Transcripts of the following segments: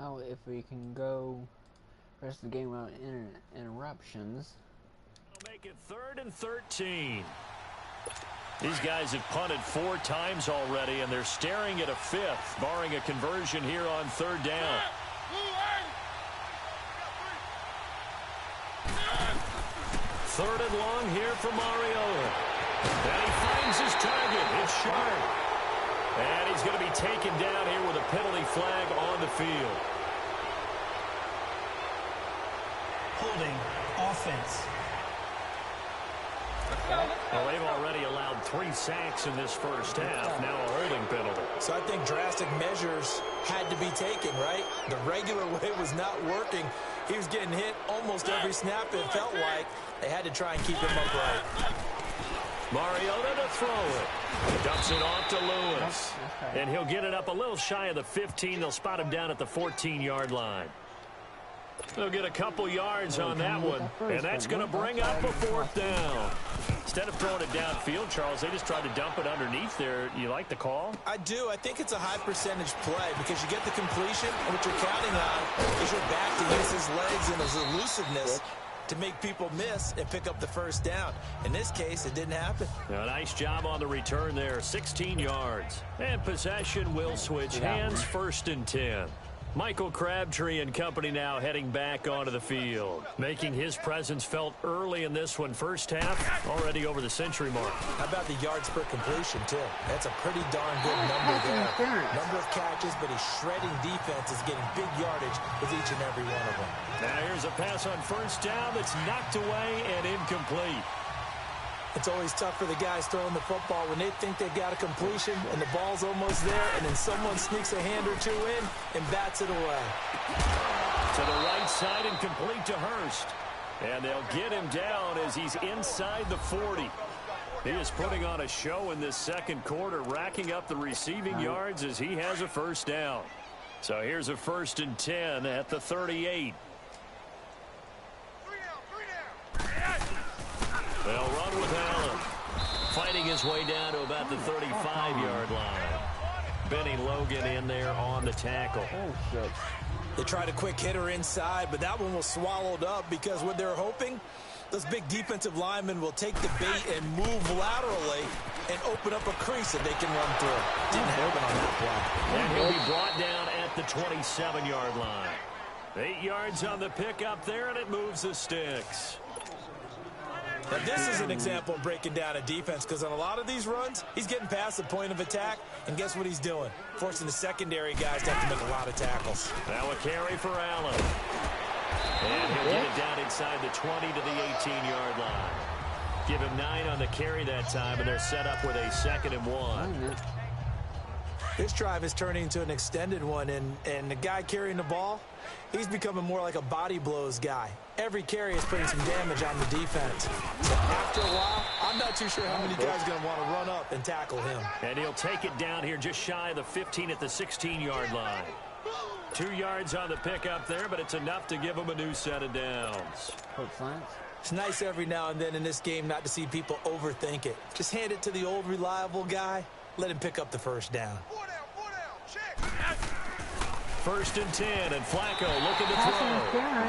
Now, if we can go the rest of the game without interruptions. We'll make it 3rd and 13. These guys have punted 4 times already, and they're staring at a 5th, barring a conversion here on 3rd down. 3rd and long here for Mariota. And he finds his target. It's sharp. And he's going to be taken down here with a penalty flag on the field. Holding offense. Well, they've already allowed 3 sacks in this first half. Now a holding penalty. So I think drastic measures had to be taken, right? The regular way was not working. He was getting hit almost every snap, it felt like. They had to try and keep him upright. Mariota to throw it. Dumps it off to Lewis. And he'll get it up a little shy of the 15. They'll spot him down at the 14-yard line. They'll get a couple yards on that one. And that's going to bring up a 4th down. Instead of throwing it downfield, Charles, they just tried to dump it underneath there. You like the call? I do. I think it's a high percentage play because you get the completion, and what you're counting on is your back to use his legs and his elusiveness to make people miss and pick up the first down. In this case, it didn't happen. A nice job on the return there, 16 yards. And possession will switch hands, 1st and 10. Michael Crabtree and company now heading back onto the field, making his presence felt early in this one. First half, already over the century mark. How about the yards per completion, too? That's a pretty darn good number there. Number of catches, but he's shredding defenses, getting big yardage with each and every one of them. Now here's a pass on 1st down that's knocked away and incomplete. It's always tough for the guys throwing the football when they think they've got a completion and the ball's almost there, and then someone sneaks a hand or 2 in and bats it away. To the right side and complete to Hurst. And they'll get him down as he's inside the 40. He is putting on a show in this second quarter, racking up the receiving yards as he has a 1st down. So here's a 1st and 10 at the 38. They'll run with Allen, fighting his way down to about the 35-yard line. Benny Logan in there on the tackle. They tried a quick hitter inside, but that one was swallowed up because what they're hoping, those big defensive linemen will take the bait and move laterally and open up a crease that they can run through. Didn't happen on that play. And he'll be brought down at the 27-yard line. 8 yards on the pickup there, and it moves the sticks. Now, this is an example of breaking down a defense because on a lot of these runs, he's getting past the point of attack, and guess what he's doing? Forcing the secondary guys to have to make a lot of tackles. Now a carry for Allen. And he'll get it down inside the 20 to the 18-yard line. Give him 9 on the carry that time, and they're set up with a 2nd and 1. This drive is turning into an extended one, and the guy carrying the ball, he's becoming more like a body blows guy. Every carry is putting some damage on the defense. So after a while, I'm not too sure how many guys are going to want to run up and tackle him. And he'll take it down here just shy of the 15 at the 16-yard line. 2 yards on the pickup there, but it's enough to give him a new set of downs. It's nice every now and then in this game not to see people overthink it. Just hand it to the old reliable guy. Let him pick up the 1st down. 1st and 10, and Flacco looking to throw.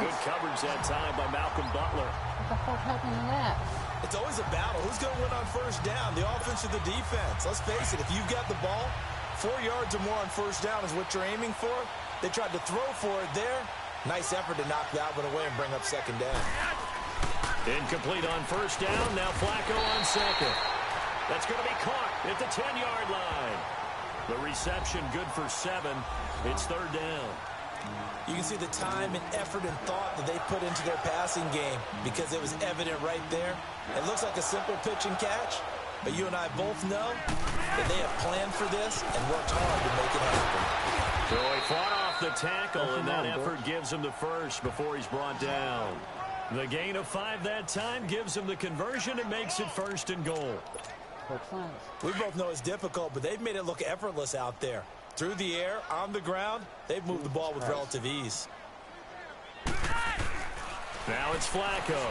Good coverage that time by Malcolm Butler. What the fuck happened to that? It's always a battle. Who's going to win on 1st down, the offense or the defense? Let's face it, if you've got the ball, 4 yards or more on 1st down is what you're aiming for. They tried to throw for it there. Nice effort to knock that one away and bring up 2nd down. Incomplete on 1st down. Now Flacco on 2nd. That's going to be caught at the 10-yard line. The reception good for 7. It's 3rd down. You can see the time and effort and thought that they put into their passing game because it was evident right there. It looks like a simple pitch and catch, but you and I both know that they have planned for this and worked hard to make it happen. So he fought off the tackle, and that effort gives him the 1st before he's brought down. The gain of 5 that time gives him the conversion and makes it 1st and goal. We both know it's difficult, but they've made it look effortless out there. Through the air, on the ground, they've moved the ball with relative ease. Now it's Flacco.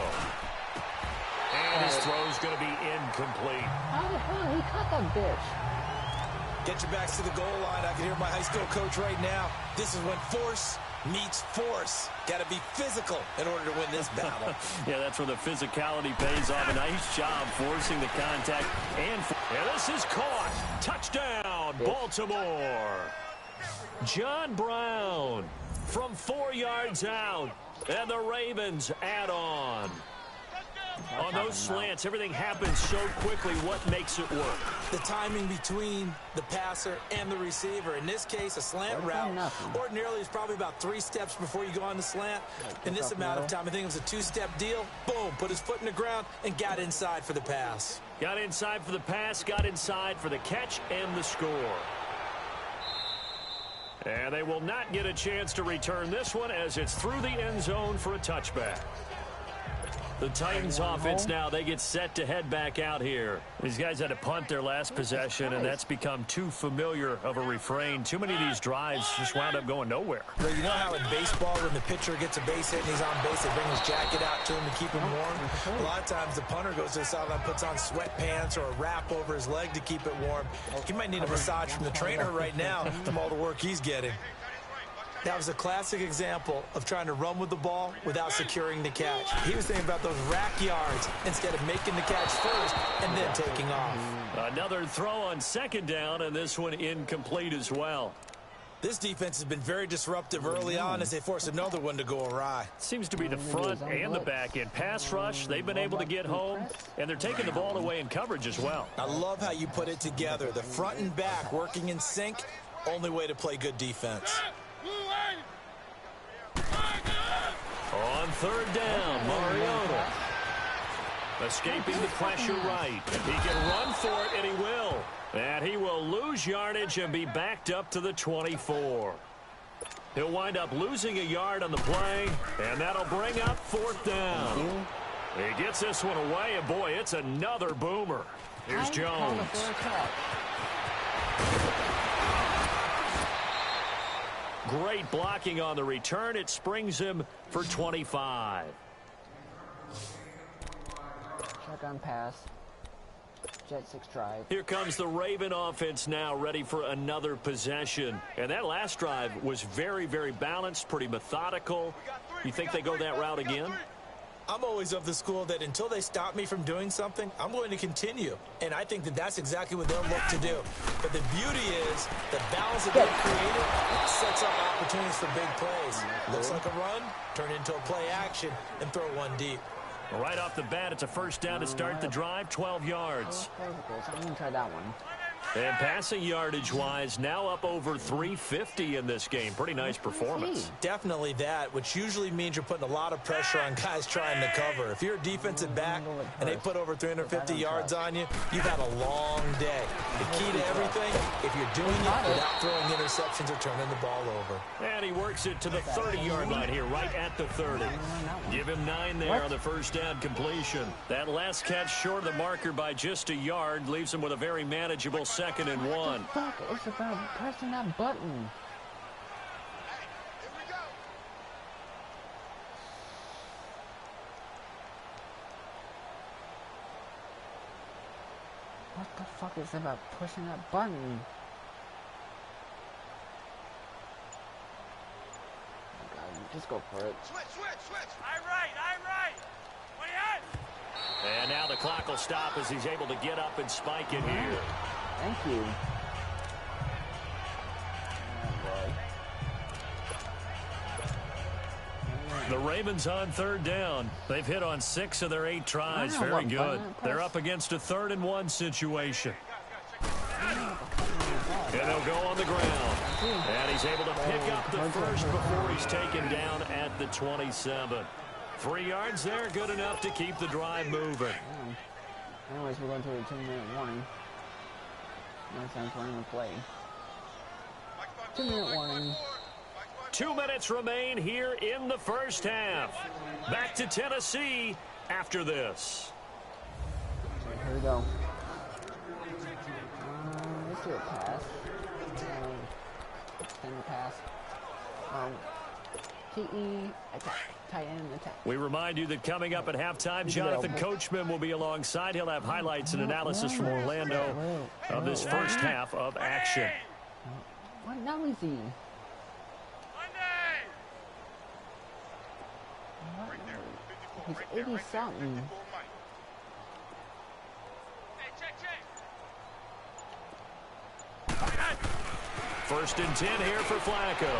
And his throw's going to be incomplete. How the hell he caught that bitch? Get your backs to the goal line. I can hear my high school coach right now. This is when force meets force. Got to be physical in order to win this battle. Yeah, that's where the physicality pays off. A nice job forcing the contact. And this is caught. Touchdown, Baltimore. John Brown from 4 yards out. And the Ravens add on. On those slants, everything happens so quickly. What makes it work? The timing between the passer and the receiver. In this case, a slant route ordinarily is probably about 3 steps before you go on the slant. In this amount of time, I think it was a 2-step deal. Boom, put his foot in the ground and got inside for the pass. Got inside for the pass, got inside for the catch and the score. And they will not get a chance to return this one as it's through the end zone for a touchback. The Titans offense now, they get set to head back out here. These guys had to punt their last possession, and that's become too familiar of a refrain. Too many of these drives just wound up going nowhere. Well, you know how in baseball, when the pitcher gets a base hit and he's on base, they bring his jacket out to him to keep him warm? A lot of times the punter goes to the sideline, puts on sweatpants or a wrap over his leg to keep it warm. He might need a massage from the trainer right now from all the work he's getting. That was a classic example of trying to run with the ball without securing the catch. He was thinking about those rack yards instead of making the catch first and then taking off. Another throw on second down, and this one incomplete as well. This defense has been very disruptive early on as they force another one to go awry. Seems to be the front and the back end. Pass rush, they've been able to get home, and they're taking the ball away in coverage as well. I love how you put it together. The front and back working in sync, only way to play good defense. On third down, Mariota. Escaping the pressure right. He can run for it, and he will. And he will lose yardage and be backed up to the 24. He'll wind up losing a yard on the play, and that'll bring up fourth down. He gets this one away, and boy, it's another boomer. Here's Jones. Great blocking on the return. It springs him for 25. Shotgun pass. Jet 6 drive. Here comes the Raven offense now, ready for another possession. And that last drive was very, very balanced, pretty methodical. You think they go that route again? I'm always of the school that until they stop me from doing something, I'm going to continue. And I think that that's exactly what they'll look to do. But the beauty is the balance that they've created sets up opportunities for big plays. Looks like a run, turn it into a play action, and throw one deep. Right off the bat, it's a first down to start the drive, 12 yards. I'm going to try that one. And passing yardage-wise, now up over 350 in this game. Pretty nice performance. Definitely that, which usually means you're putting a lot of pressure on guys trying to cover. If you're a defensive back and they put over 350 yards on you, you've had a long day. The key to everything, if you're doing it without throwing interceptions or turning the ball over. And he works it to the 30-yard line here, right at the 30. Give him 9 there on the first down completion. That last catch short of the marker by just a yard leaves him with a very manageable second and 1. Fuck, it's about pressing that button. What the fuck is about pushing that button? Oh God, just go for it. Switch. I right. What you at? And now the clock will stop as he's able to get up and spike it here. Thank you. The Ravens on third down. They've hit on 6 of their 8 tries. Very good. They're up against a 3rd and 1 situation. And they'll go on the ground. And he's able to pick up the first before he's taken down at the 27. 3 yards there, good enough to keep the drive moving. Anyways, we're going to a 2-minute warning. No sense running the play. 2-minute warning. 2 minutes remain here in the first half. Back to Tennessee after this. Here we go. Let's do a pass. Extend the pass. TE attack. Tight end attack. We remind you that coming up at halftime, Jonathan Coachman will be alongside. He'll have highlights and analysis from Orlando of this first half of action. What now is he? He's 80-something. First and 10 here for Flacco.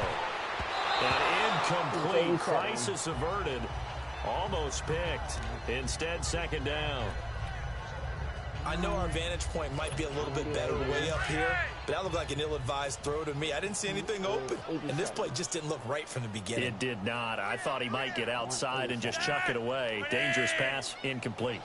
An incomplete, crisis averted. Almost picked. Instead, second down. I know our vantage point might be a little bit better way up here, but that looked like an ill-advised throw to me. I didn't see anything open, and this play just didn't look right from the beginning. It did not. I thought he might get outside and just chuck it away. Dangerous pass, incomplete.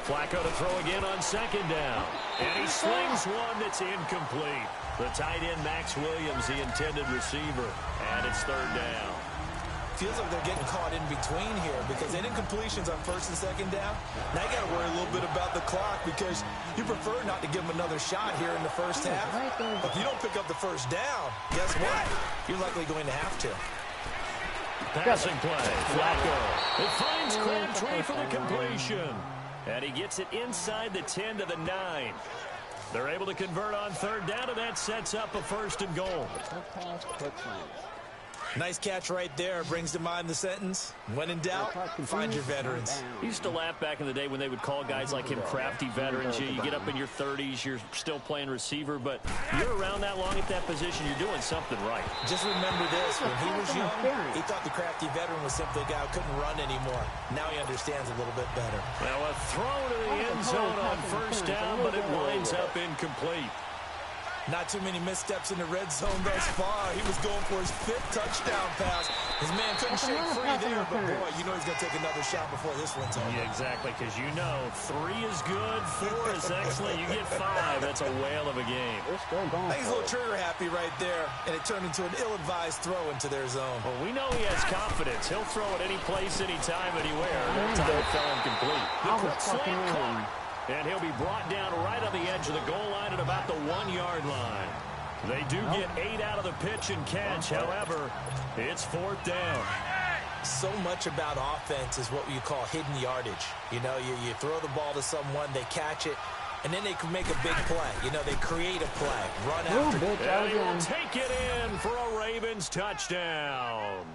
Flacco to throw again on second down. And he slings one that's incomplete. The tight end, Max Williams, the intended receiver. And it's third down. Feels like they're getting caught in between here because they did incompletions on first and second down. Now you got to worry a little bit about the clock because you prefer not to give them another shot here in the first half. But if you don't pick up the first down, guess what? You're likely going to have to. Passing play, Flacco. It finds Crabtree for the completion. And he gets it inside the 10 to the 9. They're able to convert on third down, and that sets up a first and goal. Nice catch right there. Brings to mind the sentence, when in doubt, find your veterans. I used to laugh back in the day when they would call guys like him crafty veterans. You get up in your 30s, you're still playing receiver, but you're around that long at that position, you're doing something right. Just remember this, when he was young, he thought the crafty veteran was simply a guy who couldn't run anymore. Now he understands a little bit better. Now a throw to the end zone on first down, but it winds up incomplete. Not too many missteps in the red zone thus far. He was going for his 5th touchdown pass. His man couldn't shake free there, but boy, you know he's going to take another shot before this one's over. Yeah, exactly, because you know 3 is good, 4 is excellent. You get 5. That's a whale of a game. Still going. I think he's a little trigger happy right there, and it turned into an ill-advised throw into their zone. Well, we know he has confidence. He'll throw it any place, anytime, anywhere. That time it fell incomplete. The quick slant caught. And he'll be brought down right on the edge of the goal line at about the 1-yard line. They do get 8 out of the pitch and catch. However, it's 4th down. So much about offense is what you call hidden yardage. You know, you throw the ball to someone, they catch it, and then they can make a big play. You know, they create a play, run after it. And he will take it in for a Ravens touchdown.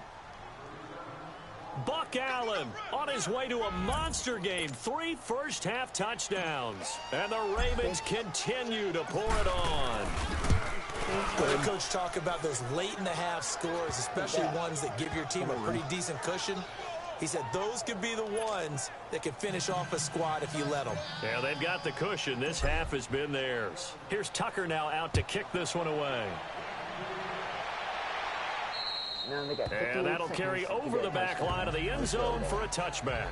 Buck Allen on his way to a monster game. 3 first-half touchdowns. And the Ravens continue to pour it on. When the coach talk about those late-in-the-half scores, especially ones that give your team a pretty decent cushion, he said those could be the ones that can finish off a squad if you let them. Yeah, they've got the cushion. This half has been theirs. Here's Tucker now out to kick this one away. And that'll carry over the back line of the end zone for a touchback.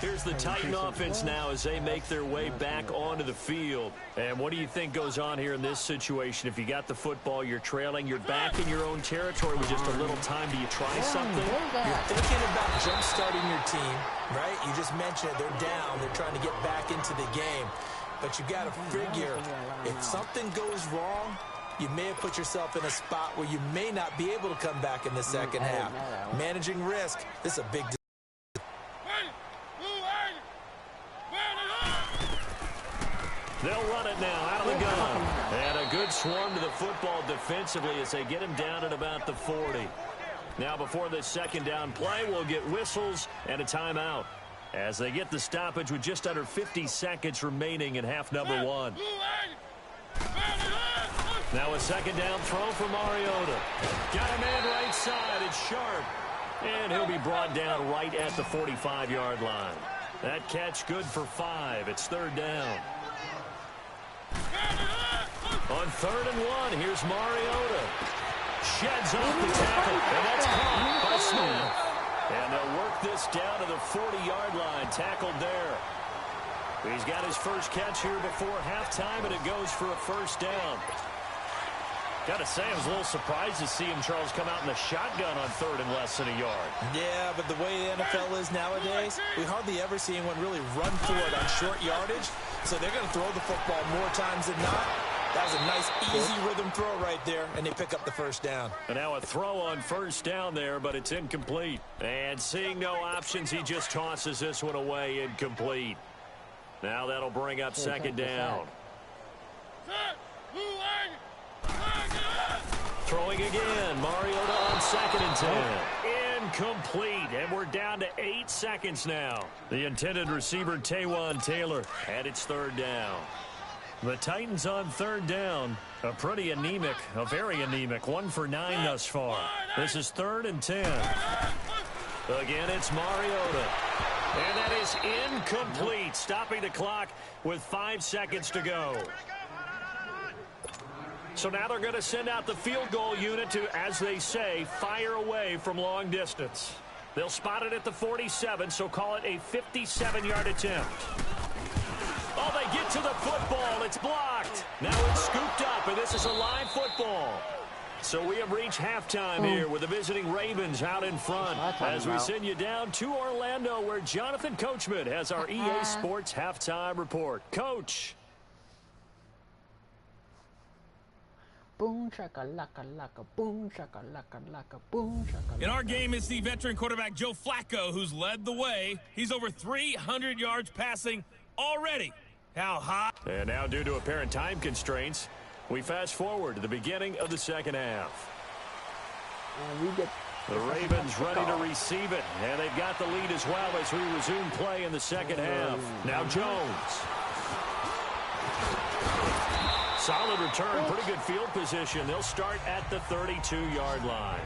Here's the Titan offense now as they make their way back onto the field. And what do you think goes on here in this situation? If you got the football, you're trailing, you're back in your own territory with just a little time. Do you try something? You're thinking about jump-starting your team, right? You just mentioned they're down. They're trying to get back into the game. But you got to figure, if something goes wrong, you may have put yourself in a spot where you may not be able to come back in the second half. Managing risk, this is a big decision. They'll run it now out of the gun. And a good swarm to the football defensively as they get him down at about the 40. Now before this second down play, we'll get whistles and a timeout as they get the stoppage with just under 50 seconds remaining in half number 1. Now a second down throw for Mariota. Got a man right side. It's Sharp. And he'll be brought down right at the 45-yard line. That catch good for 5. It's third down. On 3rd and 1, here's Mariota. Sheds off the tackle, and that's caught by Smith. And they'll work this down to the 40-yard line, tackled there. He's got his first catch here before halftime, and it goes for a first down. Got to say, I was a little surprised to see him, Charles, come out in the shotgun on 3rd and less than a yard. Yeah, but the way the NFL is nowadays, we hardly ever see anyone really run for it on short yardage. So they're going to throw the football more times than not. That was a nice, easy rhythm throw right there, and they pick up the first down. And now a throw on first down there, but it's incomplete. And seeing no options, he just tosses this one away, incomplete. Now that'll bring up second down. Throwing again. Mariota on 2nd and 10. Incomplete. And we're down to 8 seconds now. The intended receiver, Taywan Taylor, and it's 3rd down. The Titans on 3rd down. A pretty anemic, a very anemic 1 for 9 thus far. This is 3rd and 10. Again, it's Mariota. And that is incomplete, stopping the clock with 5 seconds to go. So now they're going to send out the field goal unit to, as they say, fire away from long distance. They'll spot it at the 47, so call it a 57-yard attempt. Oh, they get to the football. It's blocked. Now it's scooped up, and this is a live football. So we have reached halftime here with the visiting Ravens out in front as we send you down to Orlando where Jonathan Coachman has our EA Sports halftime report. Coach. Boom, shaka-laka-laka, boom, shaka-laka-laka, boom, shaka-laka. In our game, it's the veteran quarterback Joe Flacco who's led the way. He's over 300 yards passing already. How high? And now, due to apparent time constraints, we fast forward to the beginning of the second half. And we get the Ravens ready to receive it, and they've got the lead as well as we resume play in the second half. Now Jones. Solid return, pretty good field position. They'll start at the 32-yard line.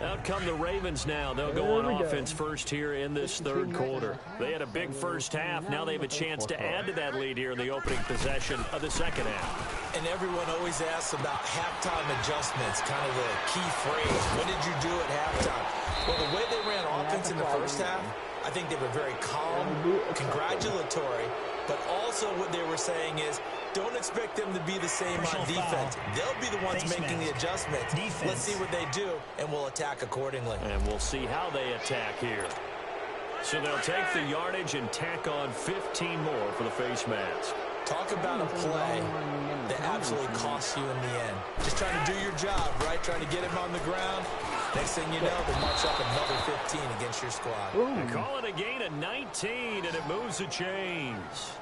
Out come the Ravens now. They'll go on offense first here in this 3rd quarter. They had a big first half. Now they have a chance to add to that lead here in the opening possession of the second half. And everyone always asks about halftime adjustments, kind of the key phrase. What did you do at halftime? Well, the way they ran offense in the first half, I think they were very calm, congratulatory, but also what they were saying is, don't expect them to be the same on defense. They'll be the ones making the adjustments. Let's see what they do, and we'll attack accordingly. And we'll see how they attack here. So they'll take the yardage and tack on 15 more for the face mask. Talk about a play that absolutely costs you in the end. Just trying to do your job, right? Trying to get him on the ground. Next thing you know, they march up another 15 against your squad. They call it a gain of 19, and it moves the chains.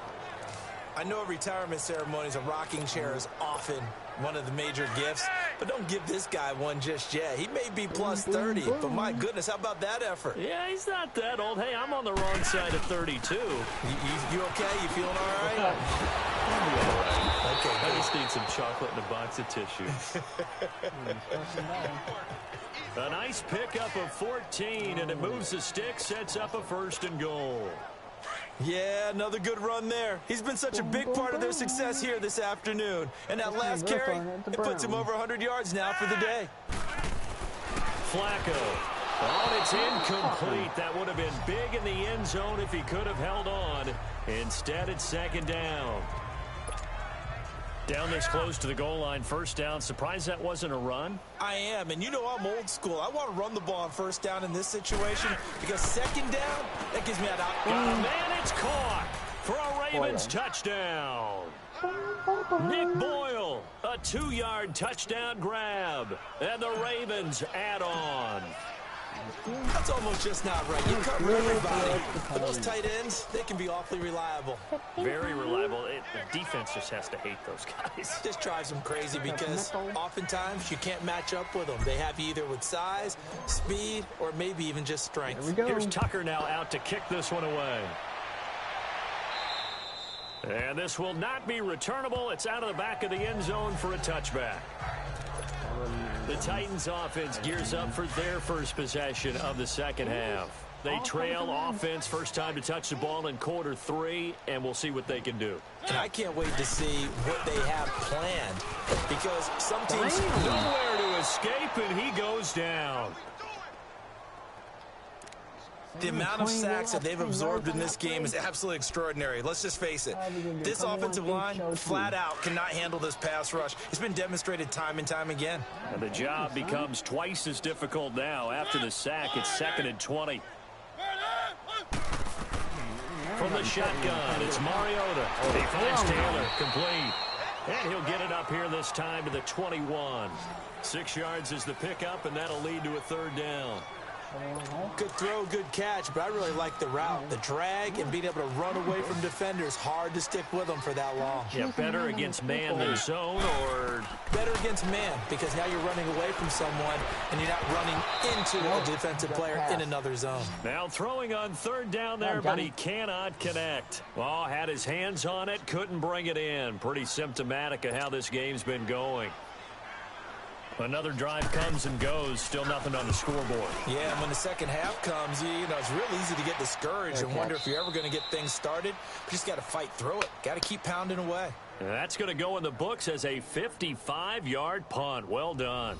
I know at retirement ceremonies, a rocking chair is often one of the major gifts, but don't give this guy one just yet. He may be plus 30, but my goodness, how about that effort? Yeah, he's not that old. Hey, I'm on the wrong side of 32. You okay? You feeling all right? Okay, I just need some chocolate and a box of tissue. A nice pickup of 14, and it moves the stick, sets up a 1st and goal. Yeah, another good run there. He's been such a big part of their success here this afternoon. And that last carry, it puts him over 100 yards now for the day. Flacco. Oh, it's incomplete. That would have been big in the end zone if he could have held on. Instead, it's 2nd down. Down this close to the goal line, 1st down. Surprised that wasn't a run? I am, and you know I'm old school. I want to run the ball on 1st down in this situation because 2nd down, that gives me that out. Oh, man, it's caught for a Ravens touchdown. Nick Boyle, a 2-yard touchdown grab, and the Ravens add on. That's almost just not right. You cover everybody. But those tight ends, they can be awfully reliable. Very reliable. The defense just has to hate those guys. This drives them crazy because oftentimes you can't match up with them. They have you either with size, speed, or maybe even just strength. Here's Tucker now out to kick this one away. And this will not be returnable. It's out of the back of the end zone for a touchback. The Titans offense gears up for their first possession of the second half. They trail offense, first time to touch the ball in quarter 3, and we'll see what they can do. And I can't wait to see what they have planned because some teams nowhere to escape, and he goes down. The amount of sacks that they've absorbed in this game is absolutely extraordinary. Let's just face it. This offensive line, flat out, cannot handle this pass rush. It's been demonstrated time and time again. And the job becomes twice as difficult now. After the sack, it's 2nd and 20. From the shotgun, it's Mariota. He finds Taylor, complete. And he'll get it up here this time to the 21. 6 yards is the pickup, and that'll lead to a 3rd down. Good throw, good catch, but I really like the route. The drag and being able to run away from defenders. Hard to stick with them for that long. Yeah, better against man than zone, or better against man, because now you're running away from someone and you're not running into a defensive player in another zone. Now throwing on third down there, but he cannot connect. Oh, had his hands on it, couldn't bring it in. Pretty symptomatic of how this game's been going. Another drive comes and goes, still nothing on the scoreboard. Yeah, and when the second half comes, you know, it's real easy to get discouraged and wonder if you're ever going to get things started. You just got to fight through it. Got to keep pounding away. And that's going to go in the books as a 55-yard punt. Well done.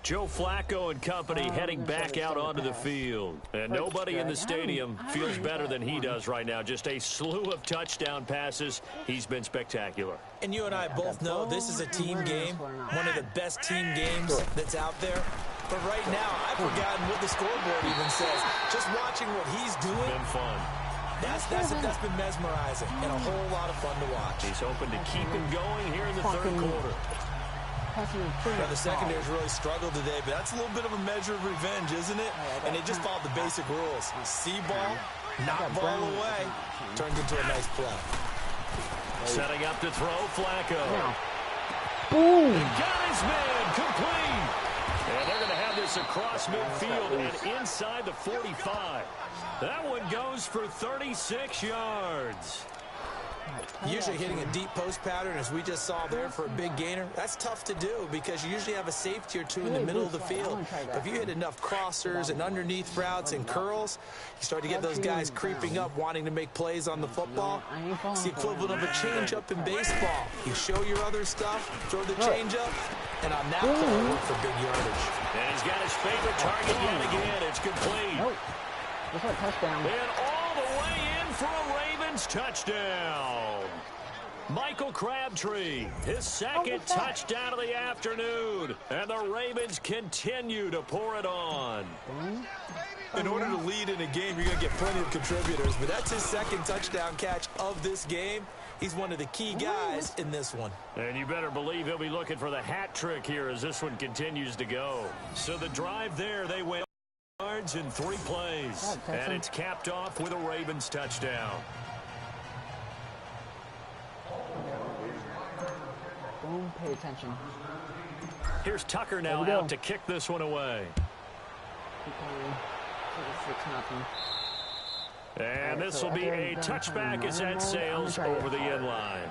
Joe Flacco and company heading back out onto the field. And nobody in the stadium feels better than he does right now. Just a slew of touchdown passes. He's been spectacular. And you and I both know this is a team game, one of the best team games that's out there. But right now, I've forgotten what the scoreboard even says. Just watching what he's doing. It's been fun. That's been mesmerizing and a whole lot of fun to watch. He's hoping to keep it going here in the third quarter. Now, the secondary's really struggled today, but that's a little bit of a measure of revenge, isn't it? And they just followed the basic rules. See ball, knock ball away, turns into a nice play. Setting up to throw, Flacco. Boom! Got his man, complete. And they're going to have this across midfield and inside the 45. That one goes for 36 yards. Usually hitting a deep post pattern, as we just saw there, for a big gainer, that's tough to do because you usually have a safety or two in the middle of the field. But if you hit enough crossers and underneath routes and curls, you start to get those guys creeping up, wanting to make plays on the football. It's the equivalent of a changeup in baseball. You show your other stuff, throw the changeup, and on that play, look for big yardage. And he's got his favorite target yet again. It's complete. That's a touchdown. And all the way in for a Ravens touchdown. Michael Crabtree, his second touchdown of the afternoon. And the Ravens continue to pour it on. In order to lead in a game, you're going to get plenty of contributors, but that's his second touchdown catch of this game. He's one of the key guys in this one. And you better believe he'll be looking for the hat trick here as this one continues to go. So the drive there, they went yards in 3 plays. And it's capped off with a Ravens touchdown. Boom, pay attention. Here's Tucker now out to kick this one away. Keep going. 6-0. And this will be a touchback as that sails over the end line.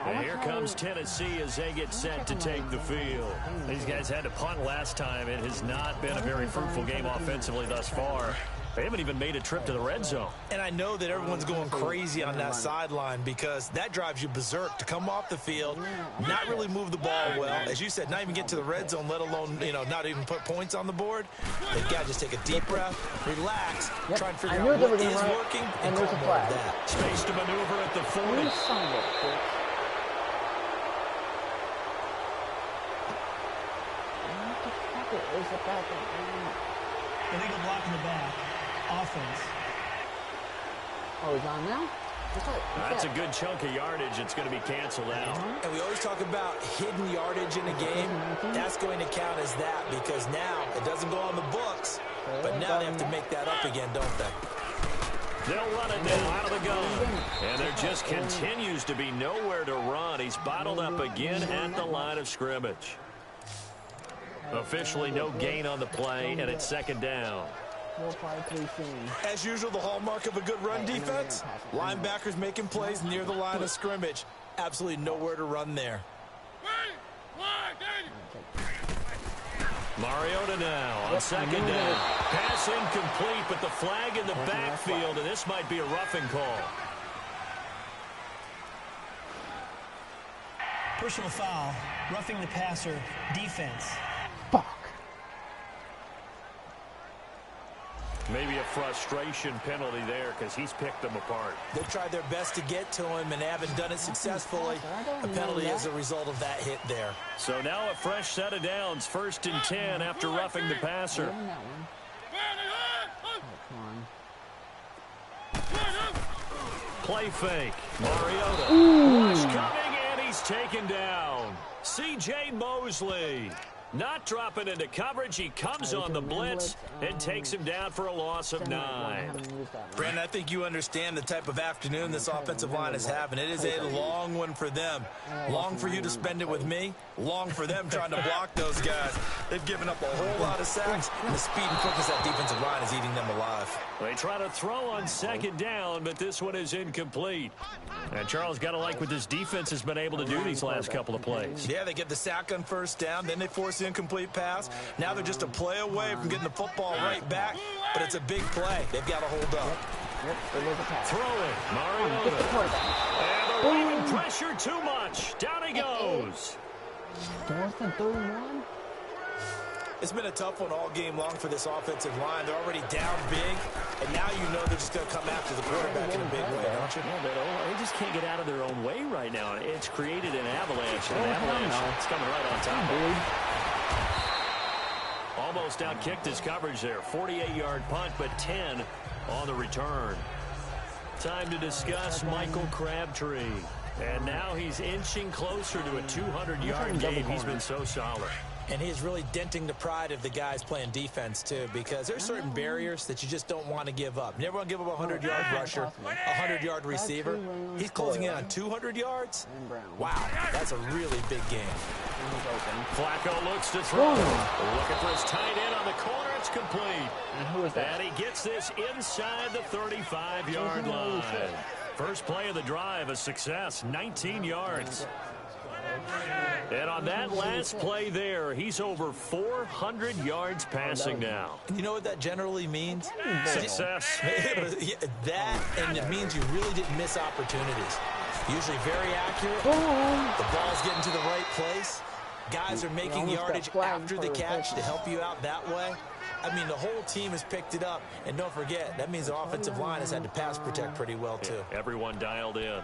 And here comes Tennessee as they get set to take the field. These guys had to punt last time. It has not been a very fruitful game offensively thus far. They haven't even made a trip to the red zone. And I know that everyone's going crazy on that sideline because that drives you berserk to come off the field, not really move the ball well. As you said, not even get to the red zone, let alone, you know, not even put points on the board. They've got to just take a deep breath, relax, try and figure out what is working, and call more of that. Space to maneuver at the 40. Illegal block in the back. Offense. Oh, he's on now? That's a good chunk of yardage. It's going to be canceled out. And we always talk about hidden yardage in a game. That's going to count as that because now it doesn't go on the books, but now they have to make that up again, don't they? They'll run it now out of the gun. And there just continues to be nowhere to run. He's bottled up again at the line of scrimmage. Officially no gain on the play, and it's second down. As usual, the hallmark of a good run defense, linebackers making plays near the line of scrimmage. Absolutely nowhere to run there. Mariota now on second down. Pass incomplete, but the flag in the backfield, and this might be a roughing call. Personal foul, roughing the passer, defense. Fuck. Maybe a frustration penalty there because he's picked them apart. They've tried their best to get to him and haven't done it successfully. A penalty as a result of that hit there. So now a fresh set of downs, 1st and 10 after roughing the passer. Play fake. Mariota. Rush coming, and he's taken down. C.J. Mosley. Not dropping into coverage. He comes on the blitz and takes him down for a loss of 9. Brandon, I think you understand the type of afternoon this offensive line is having. It is a long one for them. Long for you to spend it with me. Long for them trying to block those guys. They've given up a whole lot of sacks, and the speed and quickness that defensive line is eating them alive. They try to throw on second down, but this one is incomplete. And Charles, got to like what this defense has been able to do these last couple of plays. Yeah, they get the sack on first down, then they force the incomplete pass. Now they're just a play away from getting the football right back, but it's a big play. They've got to hold up. Throwing, Mariota. And they're leaving pressure too much. Down he goes. 4th and 31? It's been a tough one all game long for this offensive line. They're already down big, and now you know they're just going to come after the quarterback in a big way, don't you? Yeah, they just can't get out of their own way right now. It's created an avalanche. It's coming right on top of them. Almost outkicked his coverage there. 48-yard punt, but 10 on the return. Time to discuss Michael Crabtree. And now he's inching closer to a 200-yard game. He's been so solid. And he's really denting the pride of the guys playing defense, too, because there's certain barriers that you just don't want to give up. You never want to give up a 100-yard rusher, a 100-yard receiver. He's closing in on 200 yards. Wow, that's a really big game. Flacco looks to throw. Looking for his tight end on the corner. It's complete. And he gets this inside the 35-yard line. First play of the drive, a success, 19 yards. And on that last play there, he's over 400 yards passing now. And you know what that generally means? Success. That, and it means you really didn't miss opportunities. Usually very accurate. The ball's getting to the right place. Guys are making yardage after the catch to help you out that way. I mean, the whole team has picked it up. And don't forget, that means the offensive line has had to pass protect pretty well, too. Everyone dialed in.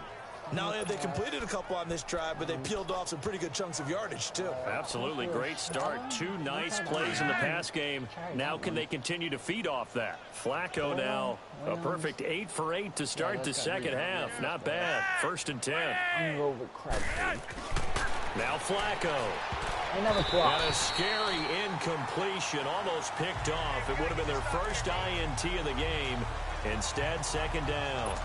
Not only have they completed a couple on this drive, but they peeled off some pretty good chunks of yardage, too. Absolutely. Great start. 2 nice plays in the pass game. Now can they continue to feed off that? Flacco now a perfect 8 for 8 to start the second half. Not bad. 1st and 10. Now Flacco. And a scary incompletion. Almost picked off. It would have been their first INT of the game. Instead, second down.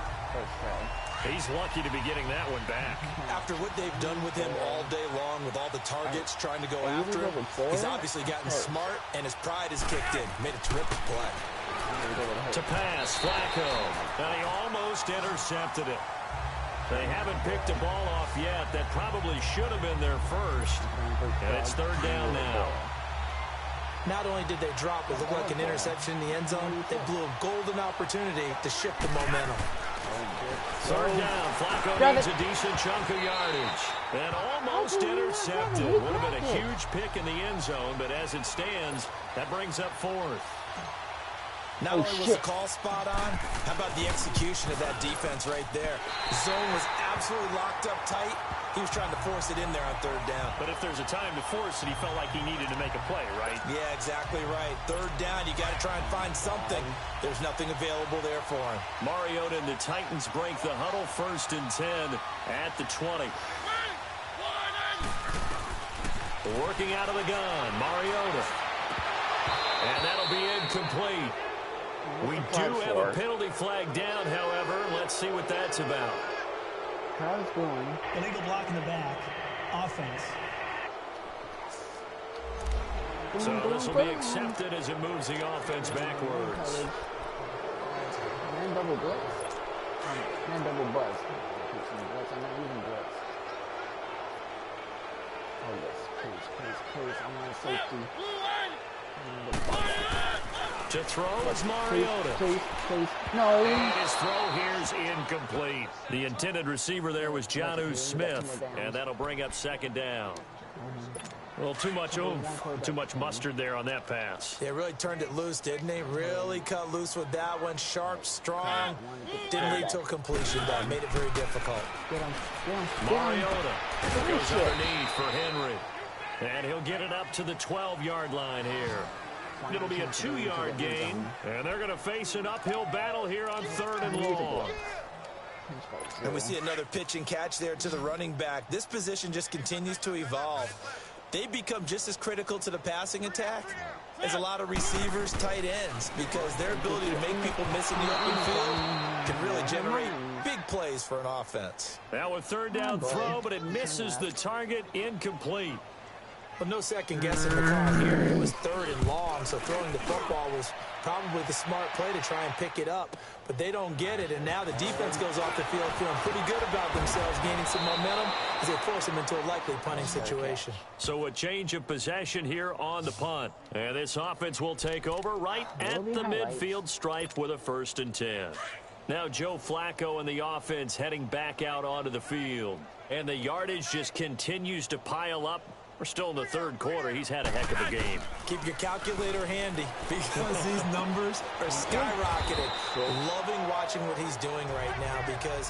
He's lucky to be getting that one back. After what they've done with him all day long, with all the targets trying to go after him, he's obviously gotten smart, and his pride has kicked in. Made a terrific play. To pass, Flacco. And he almost intercepted it. They haven't picked a ball off yet. That probably should have been their first. And it's 3rd down now. Not only did they drop what looked like an interception in the end zone, they blew a golden opportunity to shift the momentum. 3rd down. Flacco needs a decent chunk of yardage. And almost intercepted. Would have been a huge pick in the end zone, but as it stands, that brings up 4th. Not only was the call spot on, how about the execution of that defense right there? The zone was absolutely locked up tight. He was trying to force it in there on 3rd down. But if there's a time to force it, he felt like he needed to make a play, right? Yeah, exactly right. 3rd down, you got to try and find something. There's nothing available there for him. Mariota and the Titans break the huddle. 1st and 10 at the 20. Working out of the gun, Mariota. And that'll be incomplete. We do have a penalty flag down, however. Let's see what that's about. How's it going? Illegal block in the back. Offense. So this will be accepted as it moves the offense backwards. Man double blitz. Man double buzz. I'm not using blitz. Oh, yes. Please. I'm on safety. To throw is Mariota. Please. No. And his throw here's incomplete. The intended receiver there was Jonnu Smith, and that'll bring up 2nd down. Well, too much oomph, too much mustard there on that pass. They really turned it loose, didn't they? Really cut loose with that one. Sharp, strong. Didn't lead to a completion, though. Made it very difficult. Mariota goes underneath for Henry. And he'll get it up to the 12-yard line here. It'll be a 2-yard gain, and they're going to face an uphill battle here on 3rd and long. And we see another pitch and catch there to the running back. This position just continues to evolve. they become just as critical to the passing attack as a lot of receivers, tight ends, because their ability to make people miss in the open field can really generate big plays for an offense. Now a third down throw, but it misses the target, incomplete. But no second guessing the call here. It was 3rd and long, so throwing the football was probably the smart play to try and pick it up. But they don't get it, and now the defense goes off the field feeling pretty good about themselves, gaining some momentum as they force them into a likely punting situation. So a change of possession here on the punt. And this offense will take over right at the midfield stripe with a 1st and 10. Now Joe Flacco and the offense heading back out onto the field. And the yardage just continues to pile up. We're still in the 3rd quarter. He's had a heck of a game. Keep your calculator handy because these numbers are skyrocketing. Loving watching what he's doing right now because,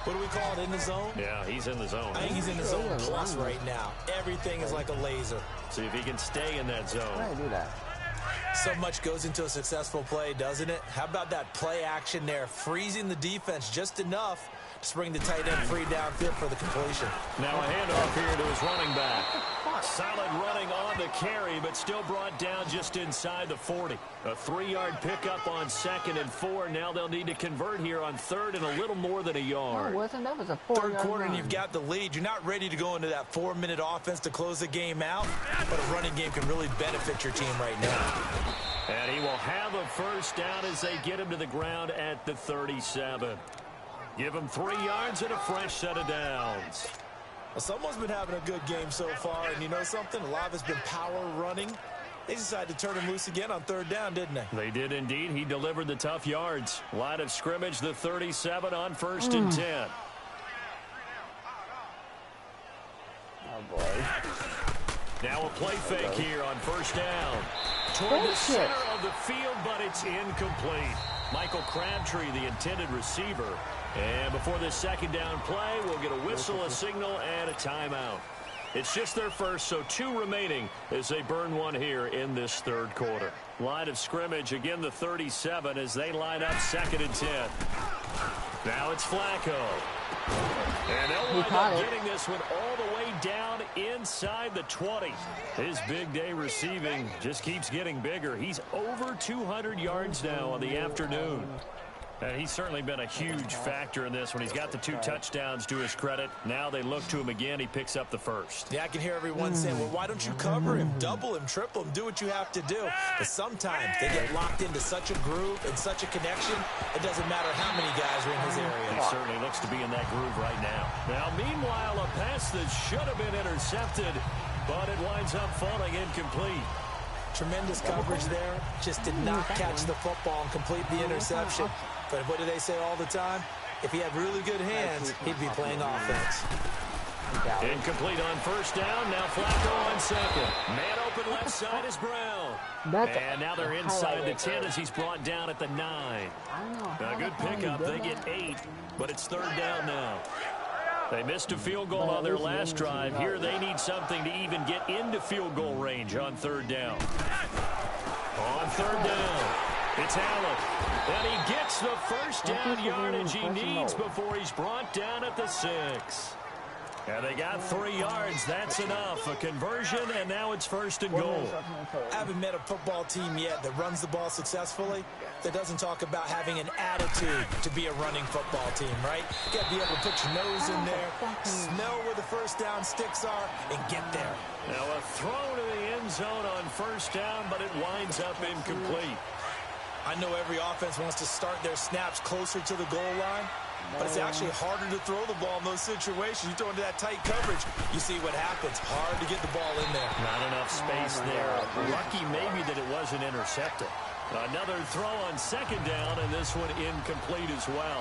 what do we call it, in the zone? Yeah, he's in the zone. I think he's in the zone plus right now. Everything is like a laser. See if he can stay in that zone. Why do that? So much goes into a successful play, doesn't it? How about that play action there, freezing the defense just enough to bring the tight end free downfield for the completion. Now a handoff here to his running back. Solid running on the carry, but still brought down just inside the 40. A 3-yard pickup on 2nd and 4. Now they'll need to convert here on 3rd and a little more than a yard. No, it wasn't. That was a 4-yard 3rd quarter, run. and you've got the lead. You're not ready to go into that 4-minute offense to close the game out, but a running game can really benefit your team right now. And he will have a 1st down as they get him to the ground at the 37. Give him 3 yards and a fresh set of downs. Well, someone's been having a good game so far, and you know something? A lot of it's been power running. They decided to turn him loose again on 3rd down, didn't they? They did indeed. He delivered the tough yards. Line of scrimmage, the 37 on 1st and 10. Oh, boy. Now a play fake here on 1st down. Toward the center of the field, but it's incomplete. Michael Crabtree, the intended receiver. And before this 2nd down play, we'll get a whistle, a signal, and a timeout. It's just their first, so 2 remaining as they burn 1 here in this 3rd quarter. Line of scrimmage, again the 37 as they line up 2nd and 10. Now it's Flacco. And they'll wind up getting this one all the way down inside the 20. His big day receiving just keeps getting bigger. He's over 200 yards now on the afternoon. And he's certainly been a huge factor in this when he's got the 2 touchdowns to his credit. Now they look to him again. He picks up the 1st. Yeah, I can hear everyone saying, well, why don't you cover him, double him, triple him, do what you have to do. But sometimes they get locked into such a groove and such a connection, it doesn't matter how many guys are in his area. He certainly looks to be in that groove right now. Now, meanwhile, a pass that should have been intercepted, but it winds up falling incomplete. Tremendous coverage there. Just did not catch the football and complete the interception. But what do they say all the time? If he had really good hands, he'd be playing offense. Incomplete on 1st down. Now Flacco on 2nd. Man open left side is Brown. And now they're inside the 10 as he's brought down at the 9. A good pickup. They get 8, but it's 3rd down now. They missed a field goal on their last drive. Here they need something to even get into field goal range on 3rd down. On 3rd down, it's Allen. And he gets the 1st down yardage he needs before he's brought down at the 6. And they got 3 yards. That's enough. A conversion, and now it's 1st and goal. I haven't met a football team yet that runs the ball successfully that doesn't talk about having an attitude to be a running football team, right? You got to be able to put your nose in there, smell where the 1st down sticks are, and get there. Now a throw to the end zone on 1st down, but it winds up incomplete. I know every offense wants to start their snaps closer to the goal line, but it's actually harder to throw the ball in those situations. You throw into that tight coverage, you see what happens. Hard to get the ball in there. Not enough space there. Lucky maybe that it wasn't intercepted. Another throw on 2nd down, and this one incomplete as well.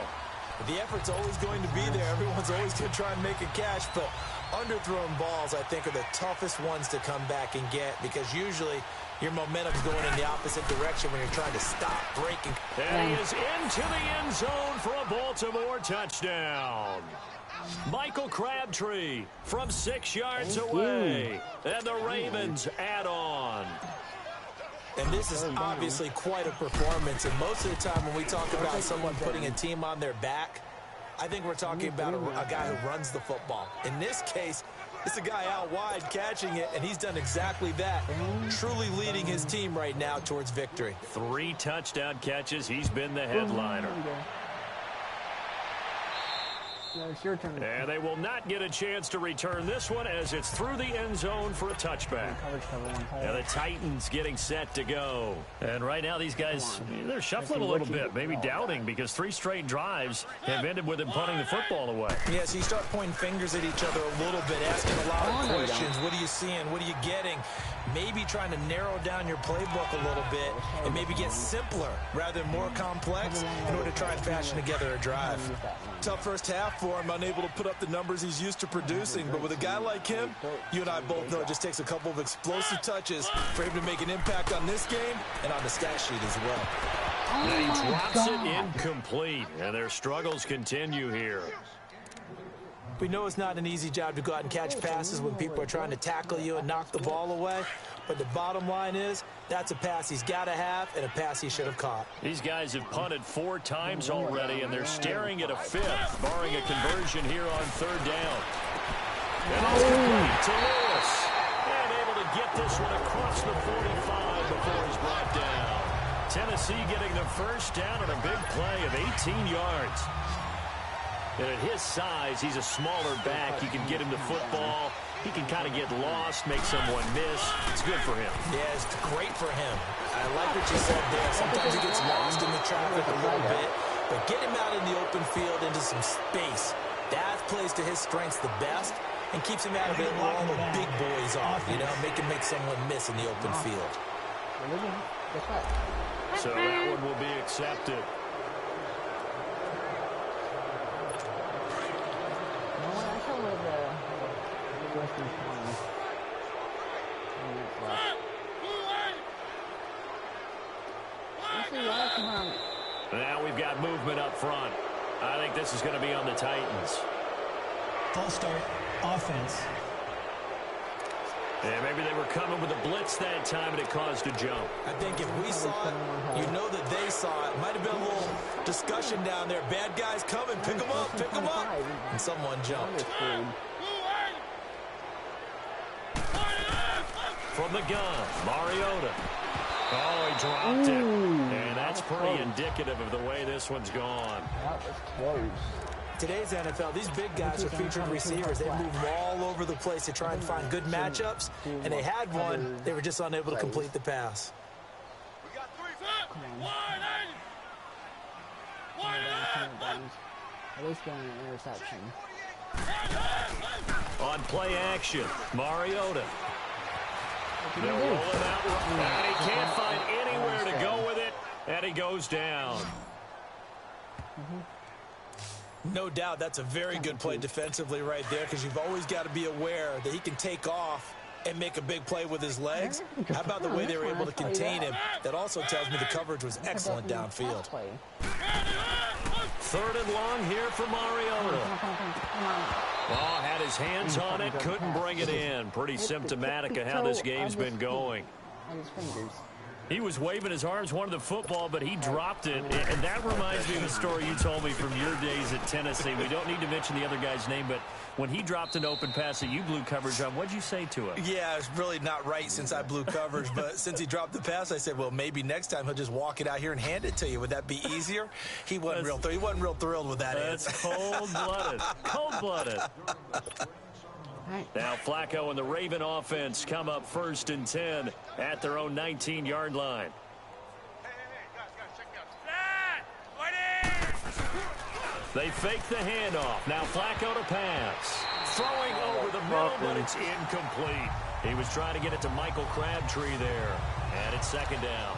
The effort's always going to be there. Everyone's always going to try and make a catch, but underthrown balls, I think, are the toughest ones to come back and get because usually your momentum's going in the opposite direction when you're trying to stop, break, and he is into the end zone for a Baltimore touchdown. Michael Crabtree from 6 yards away. And the Ravens add on. And this is obviously quite a performance. And most of the time when we talk about someone putting a team on their back, I think we're talking about a guy who runs the football. In this case, It's a guy out wide catching it, and he's done exactly that, truly leading his team right now towards victory. 3 touchdown catches. He's been the headliner. It's your turn. And they will not get a chance to return this one as it's through the end zone for a touchback. Now the Titans getting set to go. And right now these guys, they're shuffling a little bit, maybe doubting, because 3 straight drives have ended with them punting the football away. Yeah, so you start pointing fingers at each other a little bit, asking a lot of questions. What are you seeing? What are you getting? Maybe trying to narrow down your playbook a little bit and maybe get simpler rather than more complex in order to try and fashion together a drive. Tough first half for him, unable to put up the numbers he's used to producing. But with a guy like him, you and I both know it just takes a couple of explosive touches for him to make an impact on this game and on the stat sheet as well. And he drops it incomplete, and their struggles continue here. We know it's not an easy job to go out and catch passes when people are trying to tackle you and knock the ball away. But the bottom line is, that's a pass he's got to have and a pass he should have caught. These guys have punted 4 times already, and they're staring at a 5th, barring a conversion here on 3rd down. And it's complete to Lewis. And able to get this one across the 45 before he's brought down. Tennessee getting the first down on a big play of 18 yards. And at his size, he's a smaller back. You can get him the football. He can kind of get lost, make someone miss. It's good for him. Yeah, it's great for him. I like what you said there. Sometimes he gets lost in the traffic a little bit. But get him out in the open field into some space. That plays to his strengths the best and keeps him out of it all the big boys off, you know, make him make someone miss in the open field. So that one will be accepted. Now we've got movement up front. I think this is going to be on the Titans. Full start offense. Yeah, maybe they were coming with a blitz that time and it caused a jump. I think if we saw it, you know that they saw it. Might have been a little discussion down there. Bad guys coming, pick them up, pick them up. And someone jumped. From the gun, Mariota. Oh, he dropped it. And that's pretty indicative of the way this one's gone. That was close. Today's NFL, these big guys are featured receivers. They move all over the place to try and find good matchups, and they had one. They were just unable to complete the pass. We got 3 set. At least getting an interception. On play action, Mariota. They'll roll him out, and he can't find anywhere to go with it, and he goes down. No doubt that's a very good play defensively right there, because you've always got to be aware that he can take off and make a big play with his legs. How about the way they were able to contain him? That also tells me the coverage was excellent downfield. 3rd and long here for Mariota. Oh, had his hands on it, couldn't bring it in. Pretty symptomatic of how this game's been going. He was waving his arms, wanted the football, but he dropped it. And that reminds me of a story you told me from your days at Tennessee. We don't need to mention the other guy's name, but when he dropped an open pass that you blew coverage on, what'd you say to him? Yeah, it's really not right since I blew coverage, but since he dropped the pass, I said, well, maybe next time he'll just walk it out here and hand it to you. Would that be easier? He wasn't real thrilled with that answer. That's cold-blooded. Cold-blooded. Now Flacco and the Raven offense come up 1st and 10 at their own 19-yard line. They fake the handoff. Now Flacco to pass. Throwing over the middle, but it's incomplete. He was trying to get it to Michael Crabtree there. And it's 2nd down.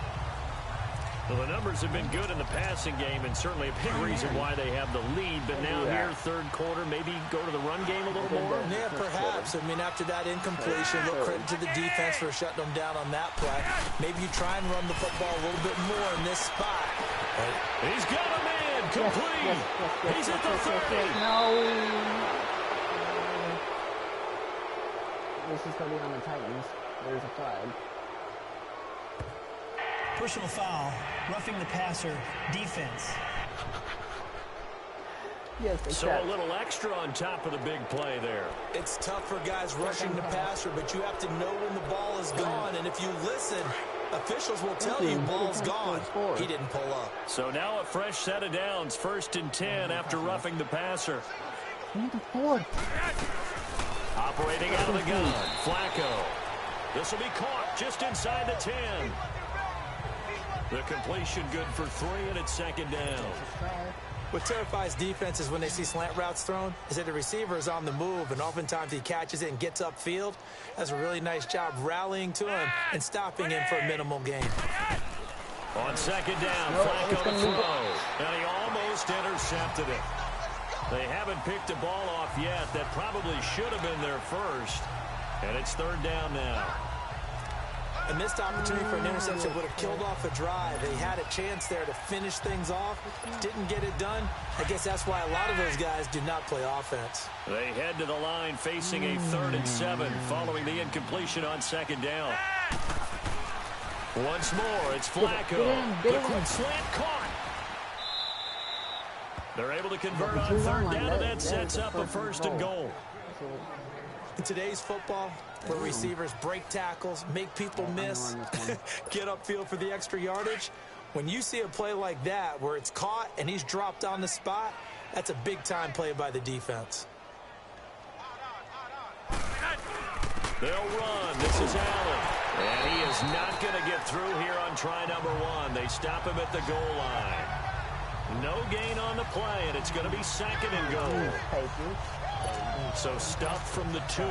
Well, the numbers have been good in the passing game, and certainly a big reason why they have the lead. But now here, 3rd quarter, maybe go to the run game a little more? Yeah, perhaps. I mean, after that incompletion, a little credit to the defense for shutting them down on that play. Maybe you try and run the football a little bit more in this spot. He's got a man complete. He's at the 30. No. This is going to be on the Titans. There's a flag. Personal foul, roughing the passer, defense. Yes, so a little extra on top of the big play there. It's tough for guys rushing the passer, but you have to know when the ball is gone. And if you listen, officials will tell you ball's gone. He didn't pull up. So now a fresh set of downs, 1st and 10 after roughing the passer. Operating out of the gun, Flacco. This will be caught just inside the 10. The completion good for 3, and it's 2nd down. What terrifies defenses when they see slant routes thrown is that the receiver is on the move, and oftentimes he catches it and gets upfield. Does a really nice job rallying to him and stopping him for a minimal gain. On 2nd down, Flacco to throw, and he almost intercepted it. They haven't picked a ball off yet. That probably should have been their first, and it's 3rd down now. A missed opportunity for an interception would have killed off a drive. They had a chance there to finish things off. Didn't get it done. I guess that's why a lot of those guys do not play offense. They head to the line facing a 3rd and 7 following the incompletion on 2nd down. Once more, it's Flacco. The quick slant caught. They're able to convert on 3rd down, and that sets up a 1st and goal. In today's football, where receivers break tackles, make people miss, get upfield for the extra yardage, when you see a play like that where it's caught and he's dropped on the spot, that's a big-time play by the defense. They'll run. This is Allen. And he is not going to get through here on try number 1. They stop him at the goal line. No gain on the play, and it's going to be 2nd and goal. So stuff from the 2.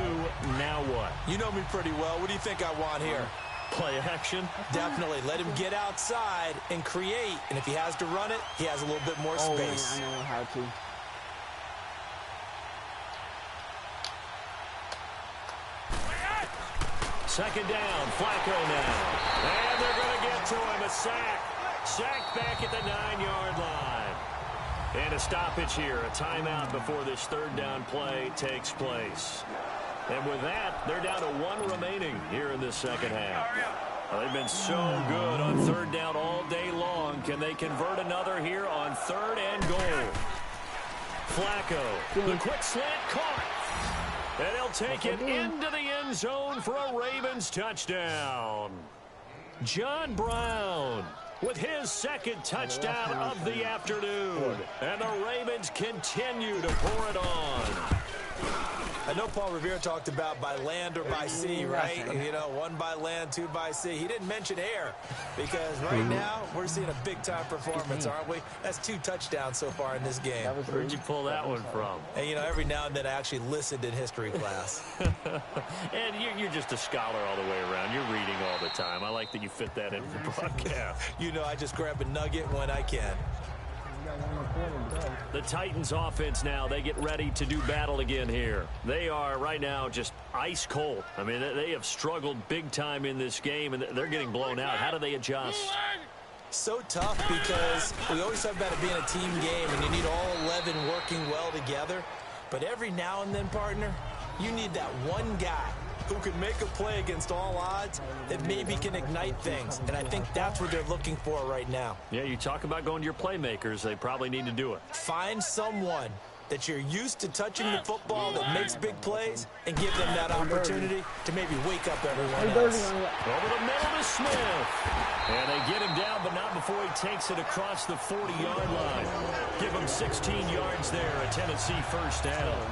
Now what? You know me pretty well. What do you think I want here? Play action? Definitely. Let him get outside and create. And if he has to run it, he has a little bit more space. I know how to. Second down, Flacco now. And they're going to get to him. A sack. Sacked back at the 9-yard line. And a stoppage here, a timeout before this 3rd down play takes place. And with that, they're down to 1 remaining here in this 2nd half. They've been so good on 3rd down all day long. Can they convert another here on 3rd and goal? Flacco, the quick slant caught. And he'll take it into the end zone for a Ravens touchdown. John Brown with his 2nd touchdown of the afternoon. And the Ravens continue to pour it on. I know Paul Revere talked about by land or by sea, right? You know, 1 by land, 2 by sea. He didn't mention air because right now we're seeing a big-time performance, aren't we? That's 2 touchdowns so far in this game. Where'd you pull that one from? And, you know, every now and then I actually listened in history class. And you're just a scholar all the way around. You're reading all the time. I like that you fit that in for the broadcast. You know, I just grab a nugget when I can. The Titans offense now, they get ready to do battle again here. They are right now just ice cold. I mean, they have struggled big time in this game, and they're getting blown out. How do they adjust? So tough because we always talk about it being a team game, and you need all 11 working well together. But every now and then, partner, you need that one guy who can make a play against all odds that maybe can ignite things. And I think that's what they're looking for right now. Yeah, you talk about going to your playmakers. They probably need to do it. Find someone that you're used to touching the football that makes big plays and give them that opportunity to maybe wake up everyone else. Over the middle to Smith. And they get him down, but not before he takes it across the 40-yard line. Give him 16 yards there, a Tennessee 1st down.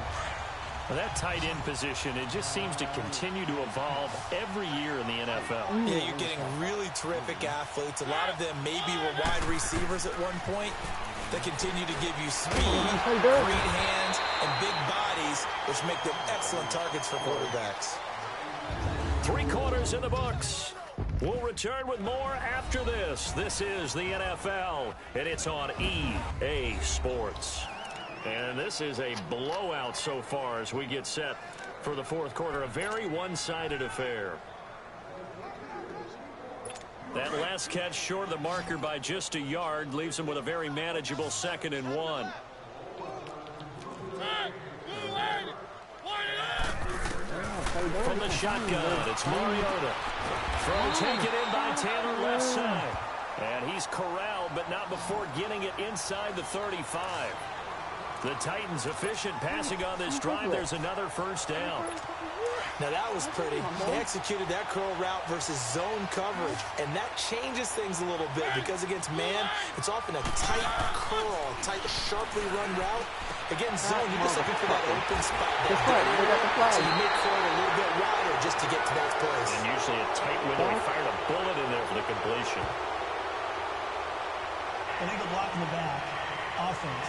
That tight end position, it just seems to continue to evolve every year in the NFL. Yeah, you're getting really terrific athletes. A lot of them maybe were wide receivers at one point. They continue to give you speed, great hands, and big bodies, which make them excellent targets for quarterbacks. 3 quarters in the books. We'll return with more after this. This is the NFL, and it's on EA Sports. And this is a blowout so far as we get set for the 4th quarter. A very one-sided affair. That last catch short of the marker by just a yard leaves him with a very manageable 2nd and 1. From the shotgun, it's Mariota. Throw taken in by Taylor left side. And he's corralled, but not before getting it inside the 35. The Titans efficient passing on this drive. There's another first down. Now that was pretty. They executed that curl route versus zone coverage, and that changes things a little bit because against man, it's often a tight curl, tight, sharply run route. Against zone, you're just looking for that open spot. So you make curl a little bit wider just to get to those plays. And usually a tight window. He fired a bullet in there for the completion. Illegal block in the back. Offense.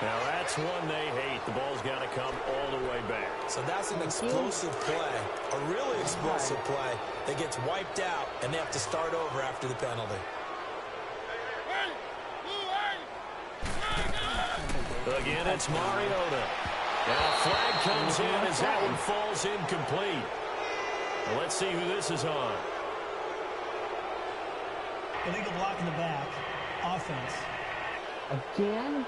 Now that's one they hate. The ball's got to come all the way back. So that's an explosive play, a really explosive play that gets wiped out, and they have to start over after the penalty. Again, it's Mariota. Now a flag comes in as that one falls incomplete. Well, let's see who this is on. Illegal block in the back. Offense. Again?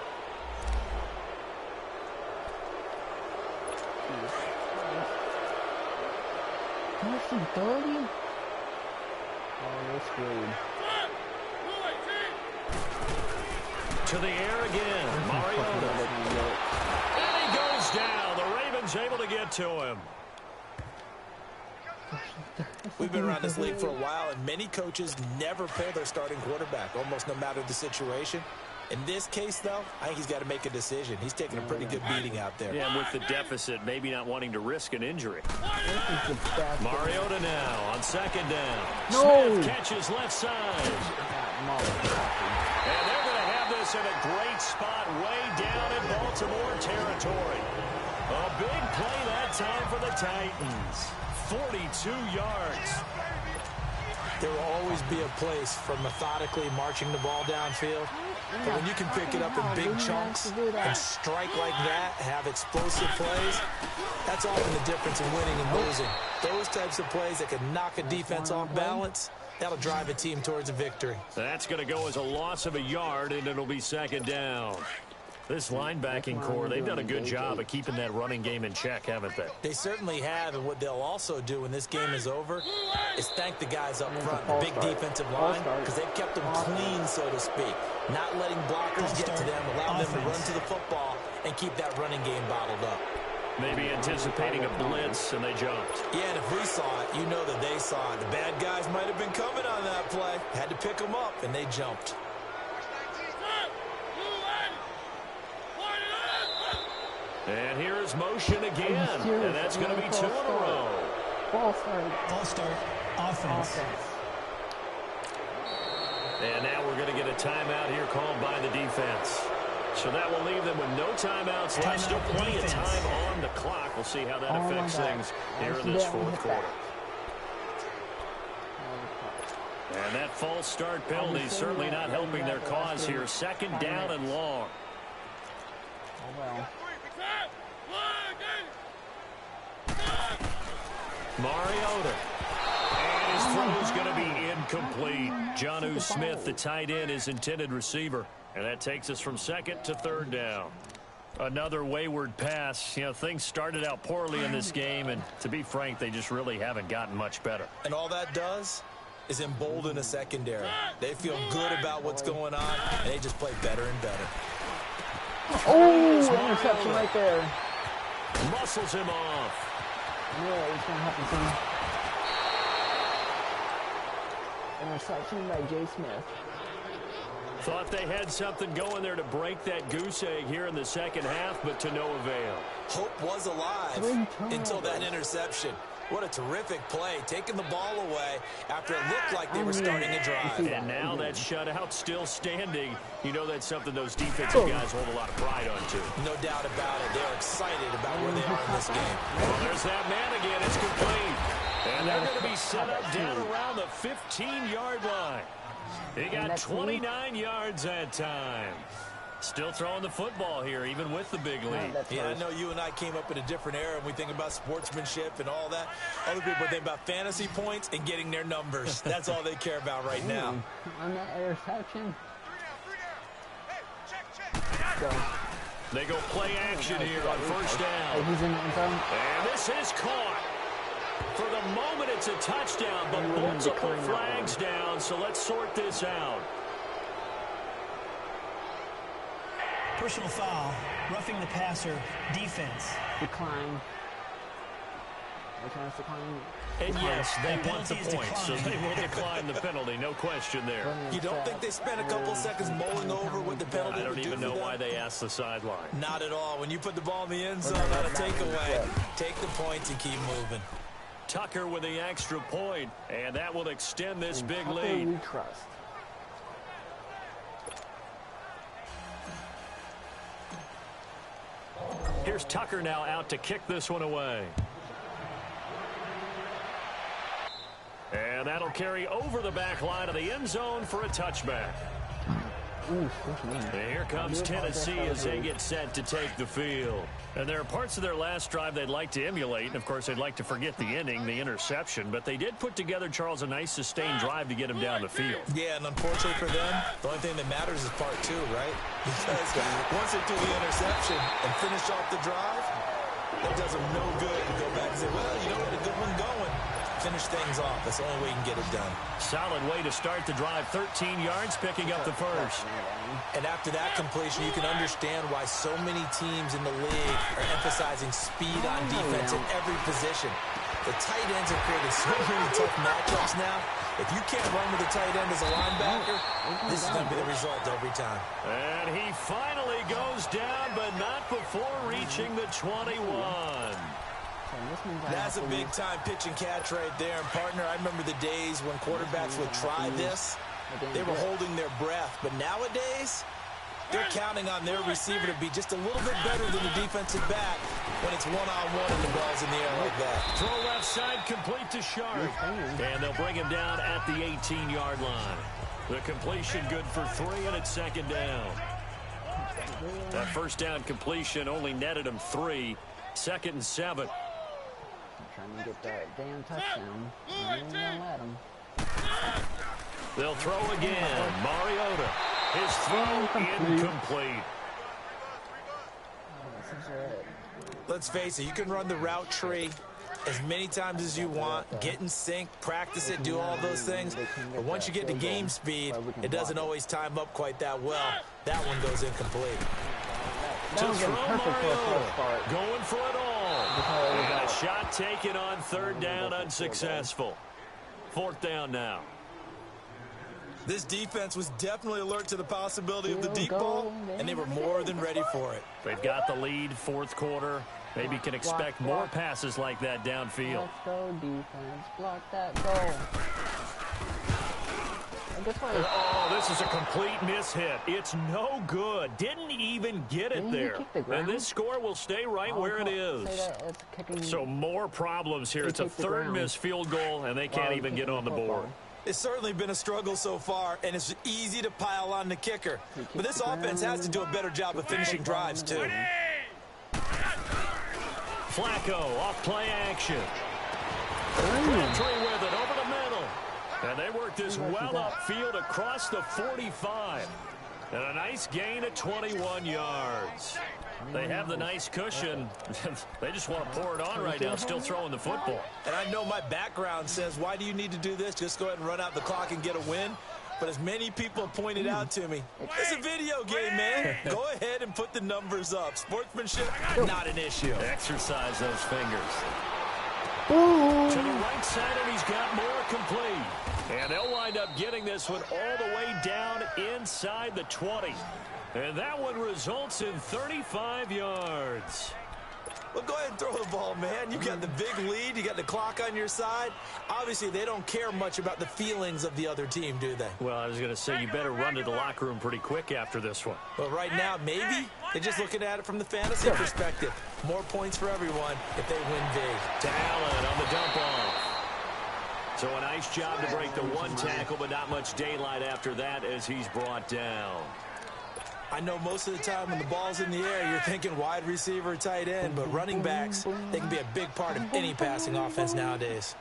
First and 30? Oh, they're screwed. To the air again. Mariota. And he goes down. The Ravens able to get to him. We've been around this league for a while, and many coaches never pair their starting quarterback, almost no matter the situation. In this case, though, I think he's got to make a decision. He's taking a pretty good beating out there. Yeah, with the deficit, maybe not wanting to risk an injury. Mariota now on second down. No. Smith catches left side. And they're going to have this in a great spot way down in Baltimore territory. A big play that time for the Titans. 42 yards. There will always be a place for methodically marching the ball downfield. But when you can pick it up in big chunks and strike like that, have explosive plays, that's often the difference in winning and losing. Those types of plays that can knock a defense off balance, that'll drive a team towards a victory. That's going to go as a loss of a yard, and it'll be second down. This linebacking core, they've done a good job of keeping that running game in check, haven't they? They certainly have, and what they'll also do when this game is over is thank the guys up front, the big defensive line, because they've kept them clean, so to speak. Not letting blockers get to them, allowing them to run to the football and keep that running game bottled up. Maybe anticipating a blitz, and they jumped. Yeah, and if we saw it, you know that they saw it. The bad guys might have been coming on that play. Had to pick them up, and they jumped. And here's motion again, and that's going to be 2 in a row. False start. Offense. And now we're going to get a timeout here called by the defense. So that will leave them with no timeouts left. Still plenty of time on the clock. We'll see how that affects things here in this fourth quarter. And that false start penalty certainly not helping their cause here. Second down and long. Oh, well. Mariota. And his throw is going to be incomplete. Jonnu Smith, the tight end, is intended receiver. And that takes us from second to third down. Another wayward pass. You know, things started out poorly in this game, and to be frank, they just really haven't gotten much better. And all that does is embolden a secondary. They feel good about what's going on, and they just play better and better. Oh, interception right there. Muscles him off. Yeah, it's going to happen soon. Interception by Jay Smith. Thought they had something going there to break that goose egg here in the second half, but to no avail. Hope was alive until that interception. What a terrific play, taking the ball away after it looked like they were starting a drive. And now that shutout still standing. You know that's something those defensive guys hold a lot of pride on, too. No doubt about it. They're excited about where they are in this game. Well, there's that man again. It's complete. And they're going to be set up down around the 15-yard line. He got 29 yards that time. Still throwing the football here, even with the big lead. Yeah, I know you and I came up in a different era, and we think about sportsmanship and all that. Other people think about fantasy points and getting their numbers. That's all they care about right now. On that interception. They go play action here on first down. He's in the end zone. And this is caught. For the moment, it's a touchdown, but multiple flags down, so let's sort this out. Personal foul, roughing the passer, defense. Decline. Decline. And yes, they want the penalty is points, so declined. they will decline the penalty. No question there. You don't think they spent a couple seconds mulling over what the penalty I don't would do even for know them? why they asked the sideline. Not at all. When you put the ball in the end zone, not a takeaway. Take the points and keep moving. Tucker with the extra point, and that will extend this big Tucker lead. we trust. Here's Tucker now out to kick this one away. And that'll carry over the back line of the end zone for a touchback. Ooh, And here comes Tennessee as they get set to take the field. And there are parts of their last drive they'd like to emulate. And, of course, they'd like to forget the ending, the interception. But they did put together, Charles, a nice sustained drive to get him down the field. Yeah, and unfortunately for them, the only thing that matters is part two, right? Because once they do the interception and finish off the drive, it does them no good to go back and say, well, you know, we had a good one going. Finish things off. That's the only way you can get it done. Solid way to start the drive. 13 yards, picking up the first. And after that completion, you can understand why so many teams in the league are emphasizing speed on defense at every position. The tight ends have created so many tough matchups now. If you can't run with a tight end as a linebacker, this is going to be the result every time. And he finally goes down, but not before reaching the 21. That's a big-time pitch and catch right there. And, partner, I remember the days when quarterbacks would try this. They were holding their breath. But nowadays, they're counting on their receiver to be just a little bit better than the defensive back when it's one-on-one and the ball's in the air like that. Throw left side, complete to Sharp. And they'll bring him down at the 18-yard line. The completion good for 3, and it's second down. That first down completion only netted him 3. 2nd and 7. Trying to get that damn touchdown. I ain't gonna let him. They'll throw again. Mariota. His throw incomplete. Let's face it, you can run the route tree as many times as you want, get in sync, practice it, do all those things. But once you get to game speed, it doesn't always time up quite that well. That one goes incomplete. To throw Mariota. Going for it all. And a shot taken on 3rd down, unsuccessful. 4th down now. This defense was definitely alert to the possibility of the deep ball, and they were more than ready for it. They've got the lead, 4th quarter. Maybe can expect more passes like that downfield. Let's go, defense. Block that goal. Oh, this is a complete mishit. It's no good. Didn't even get it there. And this score will stay right where it is. So more problems here. It's a 3rd missed field goal, and they can't even get on the board. It's certainly been a struggle so far, and it's easy to pile on the kicker. But this offense has to do a better job of finishing drives, too. Flacco off play action. Crabtree with it over the middle. And they work this well upfield across the 45. And a nice gain at 21 yards. They have the nice cushion. They just want to pour it on right now, still throwing the football. And I know my background says, why do you need to do this? Just go ahead and run out the clock and get a win. But as many people have pointed out to me, it's a video game, man. Go ahead and put the numbers up. Sportsmanship, not an issue. Exercise those fingers. To the right side, and he's got more complete. And they'll wind up getting this one all the way down inside the 20. And that one results in 35 yards. Well, go ahead and throw the ball, man. You got the big lead. You got the clock on your side. Obviously, they don't care much about the feelings of the other team, do they? Well, I was going to say, you better run to the locker room pretty quick after this one. Well, right now, maybe they're just looking at it from the fantasy perspective. More points for everyone if they win big. To Allen on the dump off. So a nice job to break the one tackle, but not much daylight after that as he's brought down. I know most of the time when the ball's in the air, you're thinking wide receiver, tight end, but running backs, they can be a big part of any passing offense nowadays.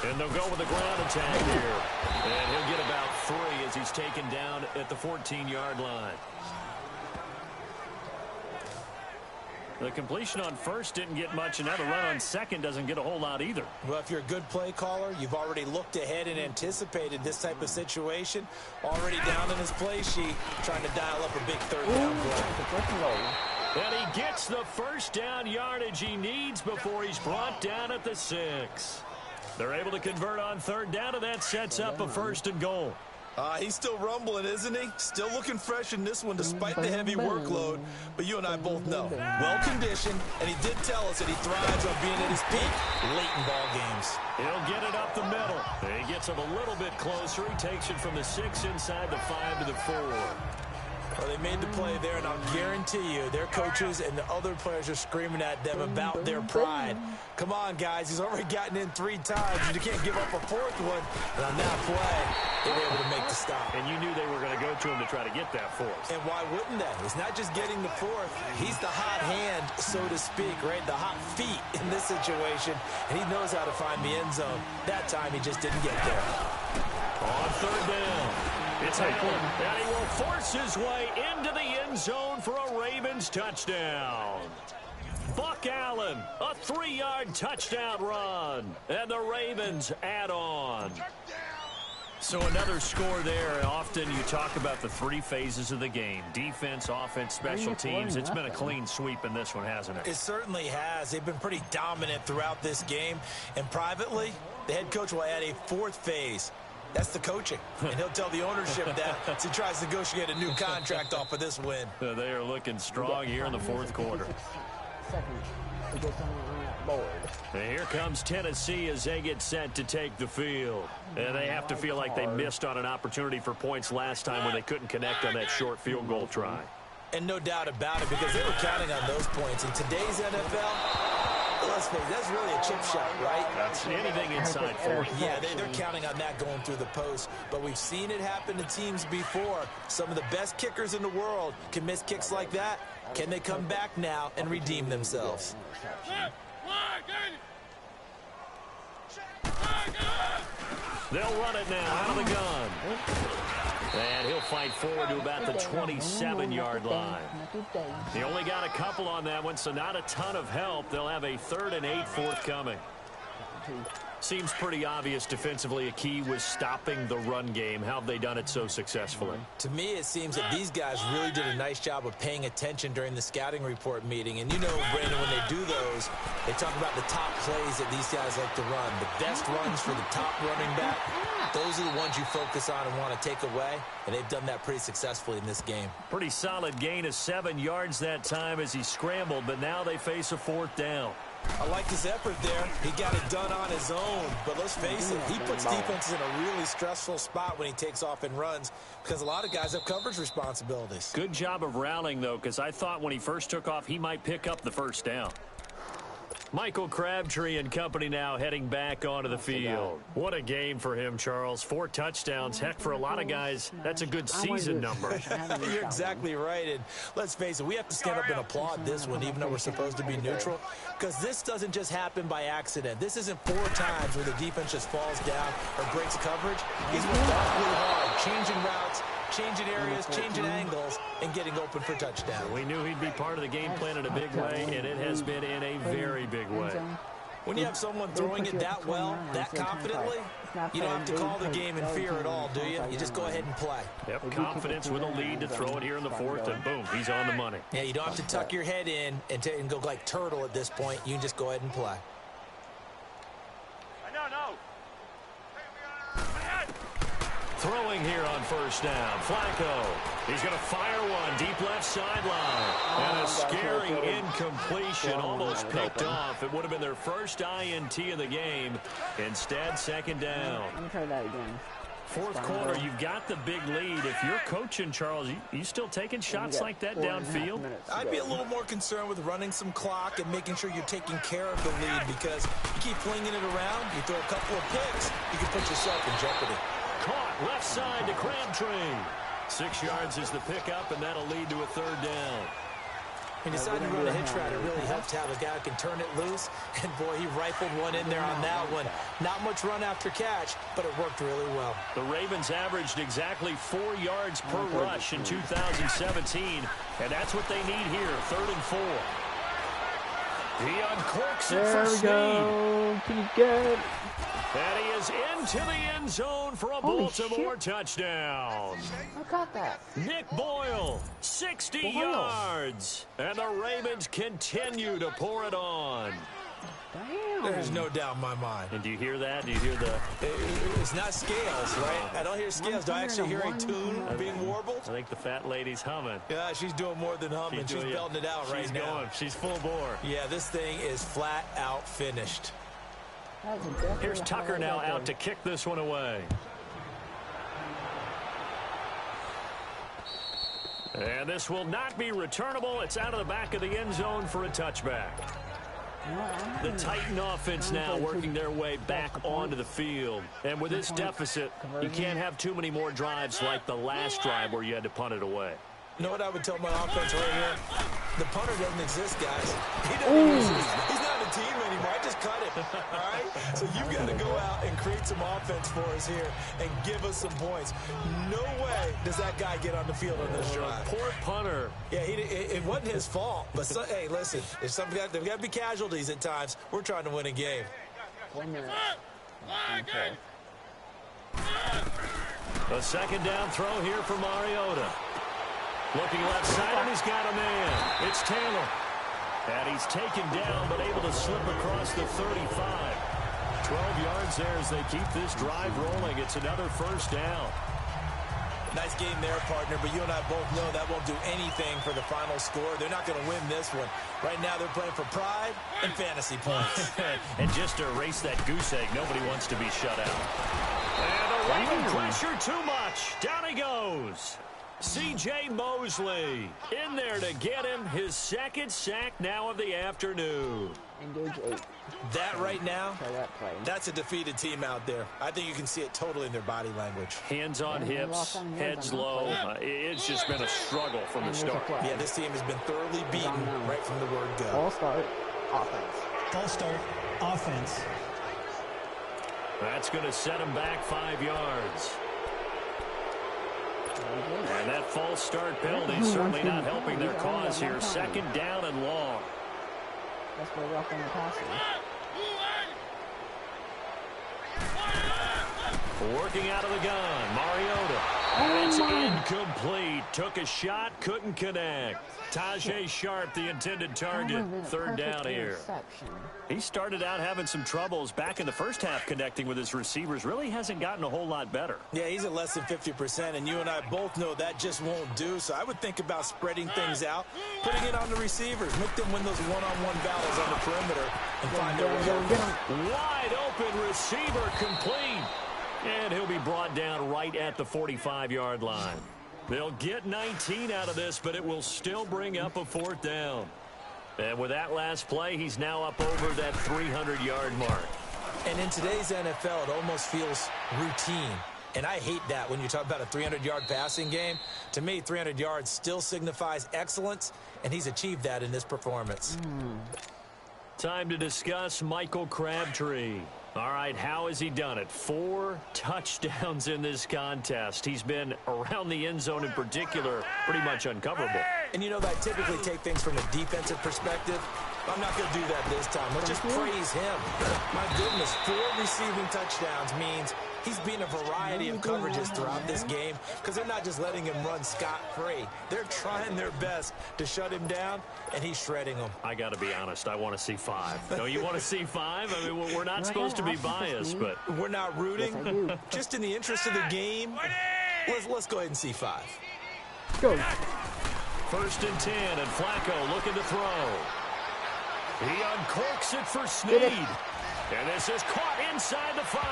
And they'll go with the ground attack here. And he'll get about 3 as he's taken down at the 14-yard line. The completion on first didn't get much, and now the run on second doesn't get a whole lot either. Well, if you're a good play caller, you've already looked ahead and anticipated this type of situation. Already down in his play sheet, trying to dial up a big third down play. And he gets the first down yardage he needs before he's brought down at the 6. They're able to convert on third down, and that sets up a 1st and goal. He's still rumbling, isn't he? Still looking fresh in this one despite the heavy workload. But you and I both know, well-conditioned, and he did tell us that he thrives on being at his peak late in ball games. He'll get it up the middle. He gets him a little bit closer. He takes it from the 6 inside the 5 to the 4. Well, they made the play there, and I'll guarantee you their coaches and the other players are screaming at them about their pride. Come on, guys. He's already gotten in 3 times. You can't give up a 4th one. And on that play, they were able to make the stop. And you knew they were going to go to him to try to get that 4th. And why wouldn't they? It's not just getting the 4th. He's the hot hand, so to speak, right? The hot feet in this situation. And he knows how to find the end zone. That time, he just didn't get there. On third down, it's Allen, and he will force his way into the end zone for a Ravens touchdown. Buck Allen, a 3-yard touchdown run, and the Ravens add on. So another score there. Often you talk about the 3 phases of the game: defense, offense, special teams. It's been a clean sweep in this one, hasn't it? It certainly has. They've been pretty dominant throughout this game. And privately, the head coach will add a 4th phase. That's the coaching. And he'll tell the ownership that as he tries to negotiate a new contract off of this win. They are looking strong here in the 4th quarter. And here comes Tennessee as they get set to take the field. And they have to feel like they missed on an opportunity for points last time when they couldn't connect on that short field goal try. And no doubt about it, because they were counting on those points. In today's NFL, let's face it, that's really a chip shot, right? That's anything inside 40. Yeah, they're counting on that going through the post. But we've seen it happen to teams before. Some of the best kickers in the world can miss kicks like that. Can they come back now and redeem themselves? They'll run it now out of the gun. And he'll fight forward to about the 27-yard line. He only got a couple on that one, so not a ton of help. They'll have a 3rd and 8 forthcoming. Seems pretty obvious defensively a key was stopping the run game. How have they done it so successfully? To me, it seems that these guys really did a nice job of paying attention during the scouting report meeting. And you know, Brandon, when they do those, they talk about the top plays that these guys like to run. The best runs for the top running back, those are the ones you focus on and want to take away. And they've done that pretty successfully in this game. Pretty solid gain of 7 yards that time as he scrambled, but now they face a 4th down. I like his effort there. He got it done on his own. But let's face it, he puts defenses in a really stressful spot when he takes off and runs because a lot of guys have coverage responsibilities. Good job of rallying, though, because I thought when he first took off, he might pick up the 1st down. Michael Crabtree and company now heading back onto the field. What a game for him, Charles. 4 touchdowns. Heck, for a lot of guys, that's a good season number. You're exactly right. And let's face it, we have to stand up and applaud this one, even though we're supposed to be neutral, because this doesn't just happen by accident. This isn't 4 times where the defense just falls down or breaks coverage. He's worked really hard, changing routes, changing areas, changing angles, and getting open for touchdown. We knew he'd be part of the game plan in a big way, and it has been in a very big way. When you have someone throwing it that well, that confidently, you don't have to call the game in fear at all, do you? You just go ahead and play. Yep, confidence with a lead to throw it here in the 4th, and boom, he's on the money. Yeah, you don't have to tuck your head in and go like turtle at this point. You can just go ahead and play. Throwing here on 1st down. Flacco. He's going to fire one deep left sideline. And a scary incompletion, almost picked off. It would have been their first INT of the game. Instead, 2nd down. Let me try that again. 4th quarter, you've got the big lead. If you're coaching, Charles, you still taking shots like that downfield? I'd be a little more concerned with running some clock and making sure you're taking care of the lead, because you keep flinging it around, you throw a couple of picks, you can put yourself in jeopardy. Caught left side to Crabtree. 6 yards is the pickup, and that'll lead to a 3rd down. When you decide to run a hitch route, it really helps to have a guy who can turn it loose. And, boy, he rifled one in there on that one. Not much run after catch, but it worked really well. The Ravens averaged exactly 4 yards per rush in 2017, and that's what they need here, 3rd and 4. He uncorks it There for we Snead. go. Can you get it? And he is into the end zone for a Holy Baltimore shit. touchdown. I got that. Nick Boyle, 60 Boyle. yards. And the Ravens continue to pour it on. Damn. There's no doubt in my mind. And do you hear that? Do you hear the... It's not scales, right? I don't hear scales. Do I actually hear a tune being warbled? I think the fat lady's humming. Yeah, she's doing more than humming. She's belting it out right now. She's going. She's full bore. Yeah, this thing is flat out finished. Here's Tucker now out to kick this one away. And this will not be returnable. It's out of the back of the end zone for a touchback. The Titan offense now working their way back onto the field. And with this deficit, you can't have too many more drives like the last drive where you had to punt it away. You know what I would tell my offense right here? The punter doesn't exist, guys. He doesn't exist. He's not a team anymore. I just cut him. All right? So you've got to go out and create some offense for us here and give us some points. No way does that guy get on the field on this drive. Poor punter. Yeah, it wasn't his fault. But, hey, listen, there's got to be casualties at times. We're trying to win a game. 1 minute. A second down throw here for Mariota. Looking left side, and he's got a man. It's Taylor. And he's taken down, but able to slip across the 35. 12 yards there as they keep this drive rolling. It's another first down. Nice game there, partner, but you and I both know that won't do anything for the final score. They're not going to win this one. Right now, they're playing for pride and fantasy points. And just to erase that goose egg, nobody wants to be shut out. And the Raven pressure too much. Down he goes. C.J. Mosley in there to get him his second sack now of the afternoon. Engage 8. That right now, Try that play. that's a defeated team out there. I think you can see it totally in their body language. Hands on hips, heads low. It's just been a struggle from the start. Yeah, this team has been thoroughly beaten right from the word go. All start offense. False start, offense. That's going to set him back 5 yards. And that false start penalty is certainly not helping their cause here. Second down and long. That's where rough on the passes. Working out of the gun, Mariota. And it's incomplete. Took a shot, couldn't connect. Tajay Sharp, the intended target. Third down here. He started out having some troubles back in the first half connecting with his receivers. Really hasn't gotten a whole lot better. Yeah, he's at less than 50%, and you and I both know that just won't do. So I would think about spreading things out, putting it on the receivers, make them win those one-on-one battles on the perimeter, and find their way. Wide open receiver complete. And he'll be brought down right at the 45-yard line. They'll get 19 out of this, but it will still bring up a fourth down. And with that last play, he's now up over that 300-yard mark. And in today's NFL, it almost feels routine. And I hate that when you talk about a 300-yard passing game. To me, 300 yards still signifies excellence, and he's achieved that in this performance. Time to discuss Michael Crabtree. All right, how has he done it? 4 touchdowns in this contest. He's been around the end zone in particular, pretty much uncoverable. And you know that I typically take things from a defensive perspective. I'm not going to do that this time. Let's just praise him. My goodness, 4 receiving touchdowns means he's been a variety of coverages throughout this game because they're not just letting him run scot-free. They're trying their best to shut him down, and he's shredding them. I got to be honest, I want to see 5. No, you want to see 5? I mean, we're not supposed to be biased, but... We're not rooting. Just in the interest of the game, let's go ahead and see 5. Go. First and 10, and Flacco looking to throw. He uncorks it for Snead. And this is caught inside the 5.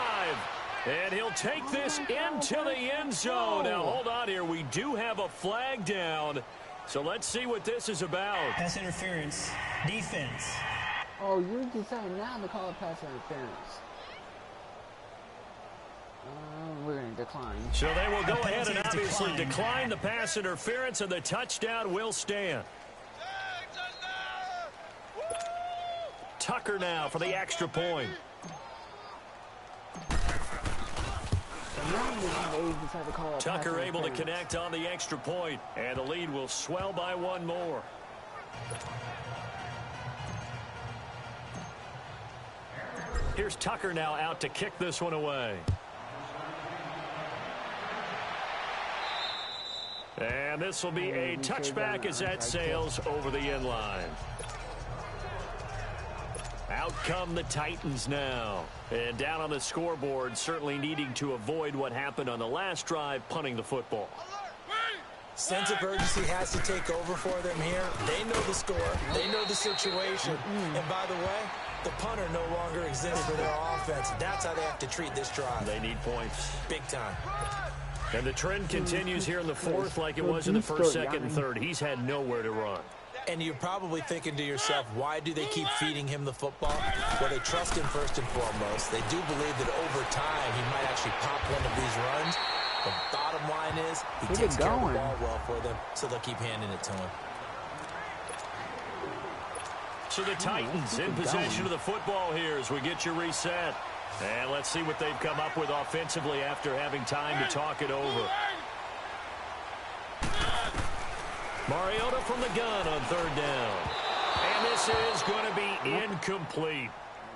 And he'll take this into the end zone. Now, hold on here. We do have a flag down. So let's see what this is about. Pass interference, defense. Oh, you decided now to call it pass interference. We're going to decline. So they will go ahead and obviously decline the pass interference, and the touchdown will stand. Tucker now for the extra point. Tucker able to connect on the extra point, and the lead will swell by 1 more. Here's Tucker now out to kick this one away. And this will be a touchback as that sails over the end line. Out come the Titans now. And down on the scoreboard, certainly needing to avoid what happened on the last drive, punting the football. Sense of urgency has to take over for them here. They know the score. They know the situation. And by the way, the punter no longer exists for their offense. That's how they have to treat this drive. They need points. Big time. And the trend continues here in the fourth like it was in the first, second, and third. He's had nowhere to run. And you're probably thinking to yourself, why do they keep feeding him the football? Well, they trust him first and foremost. They do believe that over time he might actually pop one of these runs. The bottom line is he takes care of the ball well for them, so they'll keep handing it to him. So the Titans in possession of the football here as we get you reset. And let's see what they've come up with offensively after having time to talk it over. Mariota from the gun on third down. And this is going to be incomplete.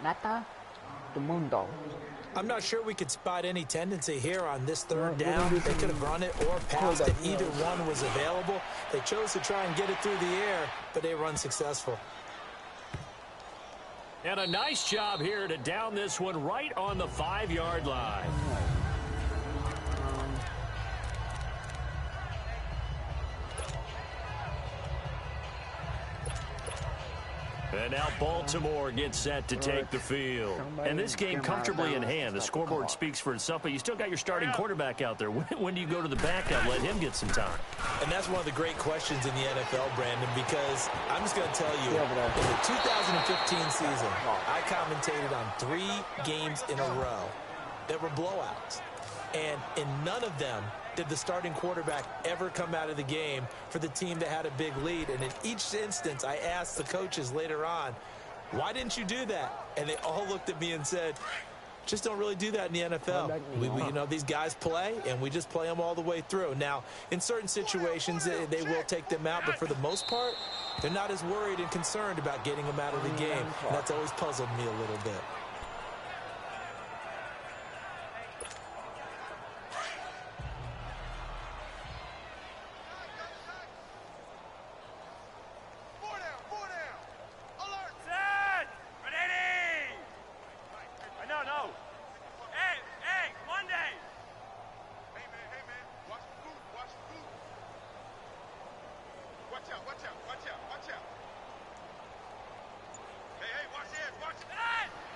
Nata the mundo. I'm not sure we could spot any tendency here on this third down. They could have run it or passed it. Either one was available. They chose to try and get it through the air, but they run successful. And a nice job here to down this one right on the 5-yard line. And now Baltimore gets set to take the field. And this game comfortably in hand. The scoreboard speaks for itself, but you still got your starting quarterback out there. When do you go to the backup? Let him get some time. And that's one of the great questions in the NFL, Brandon, because I'm just going to tell you, in the 2015 season, I commentated on 3 games in a row that were blowouts. And in none of them did the starting quarterback ever come out of the game for the team that had a big lead. And in each instance, I asked the coaches later on, why didn't you do that? And they all looked at me and said, just don't really do that in the NFL. You know, these guys play, and we just play them all the way through. Now, in certain situations, they will take them out, but for the most part, they're not as worried and concerned about getting them out of the game. And that's always puzzled me a little bit.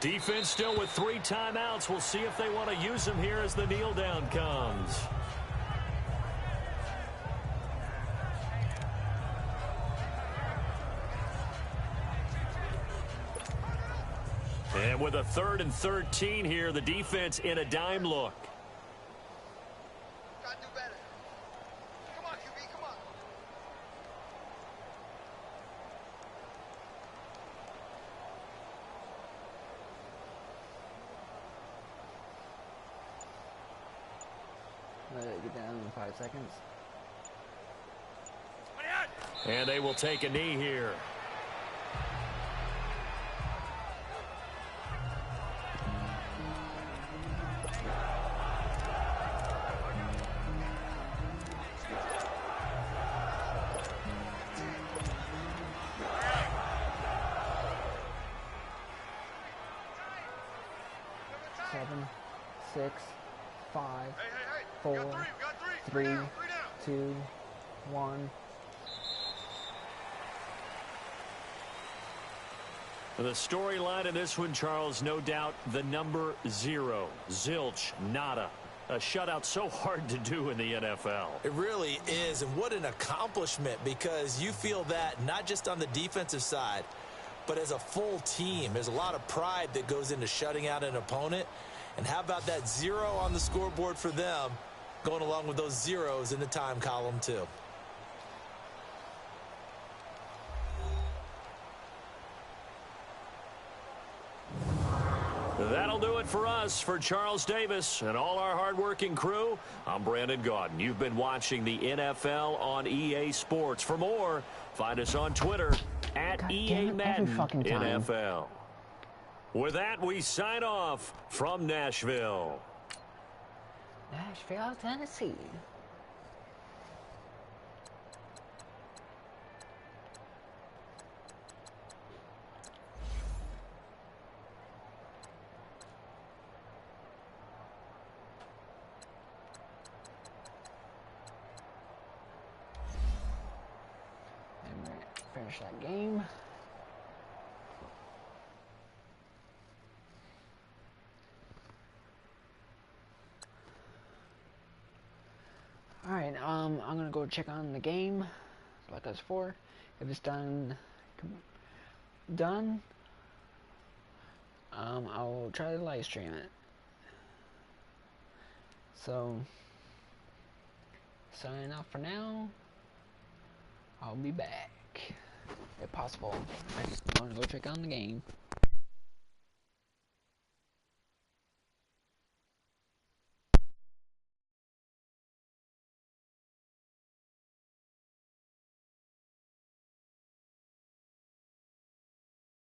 Defense still with 3 timeouts. We'll see if they want to use them here as the kneel down comes. And with a 3rd and 13 here, the defense in a dime look. Gotta do better. Come on, QB, come on. Let it get down in 5 seconds. And they will take a knee here. Seven, 6, 5, 4, 3, 2, 1. The storyline in this one, Charles, no doubt the number 0. Zilch, nada. A shutout so hard to do in the NFL. It really is, and what an accomplishment, because you feel that not just on the defensive side, but as a full team. There's a lot of pride that goes into shutting out an opponent. And how about that 0 on the scoreboard for them, going along with those zeros in the time column, too. That'll do it for us. For Charles Davis and all our hardworking crew, I'm Brandon Gaudin. You've been watching the NFL on EA Sports. For more, find us on Twitter at EA Madden NFL. With that, we sign off from Nashville. Nashville, Tennessee. And we're gonna finish that game. Alright, I'm gonna go check on the game, like us before. If it's done, I'll try to live stream it. So, signing off for now. I'll be back, if possible. I just want to go check on the game.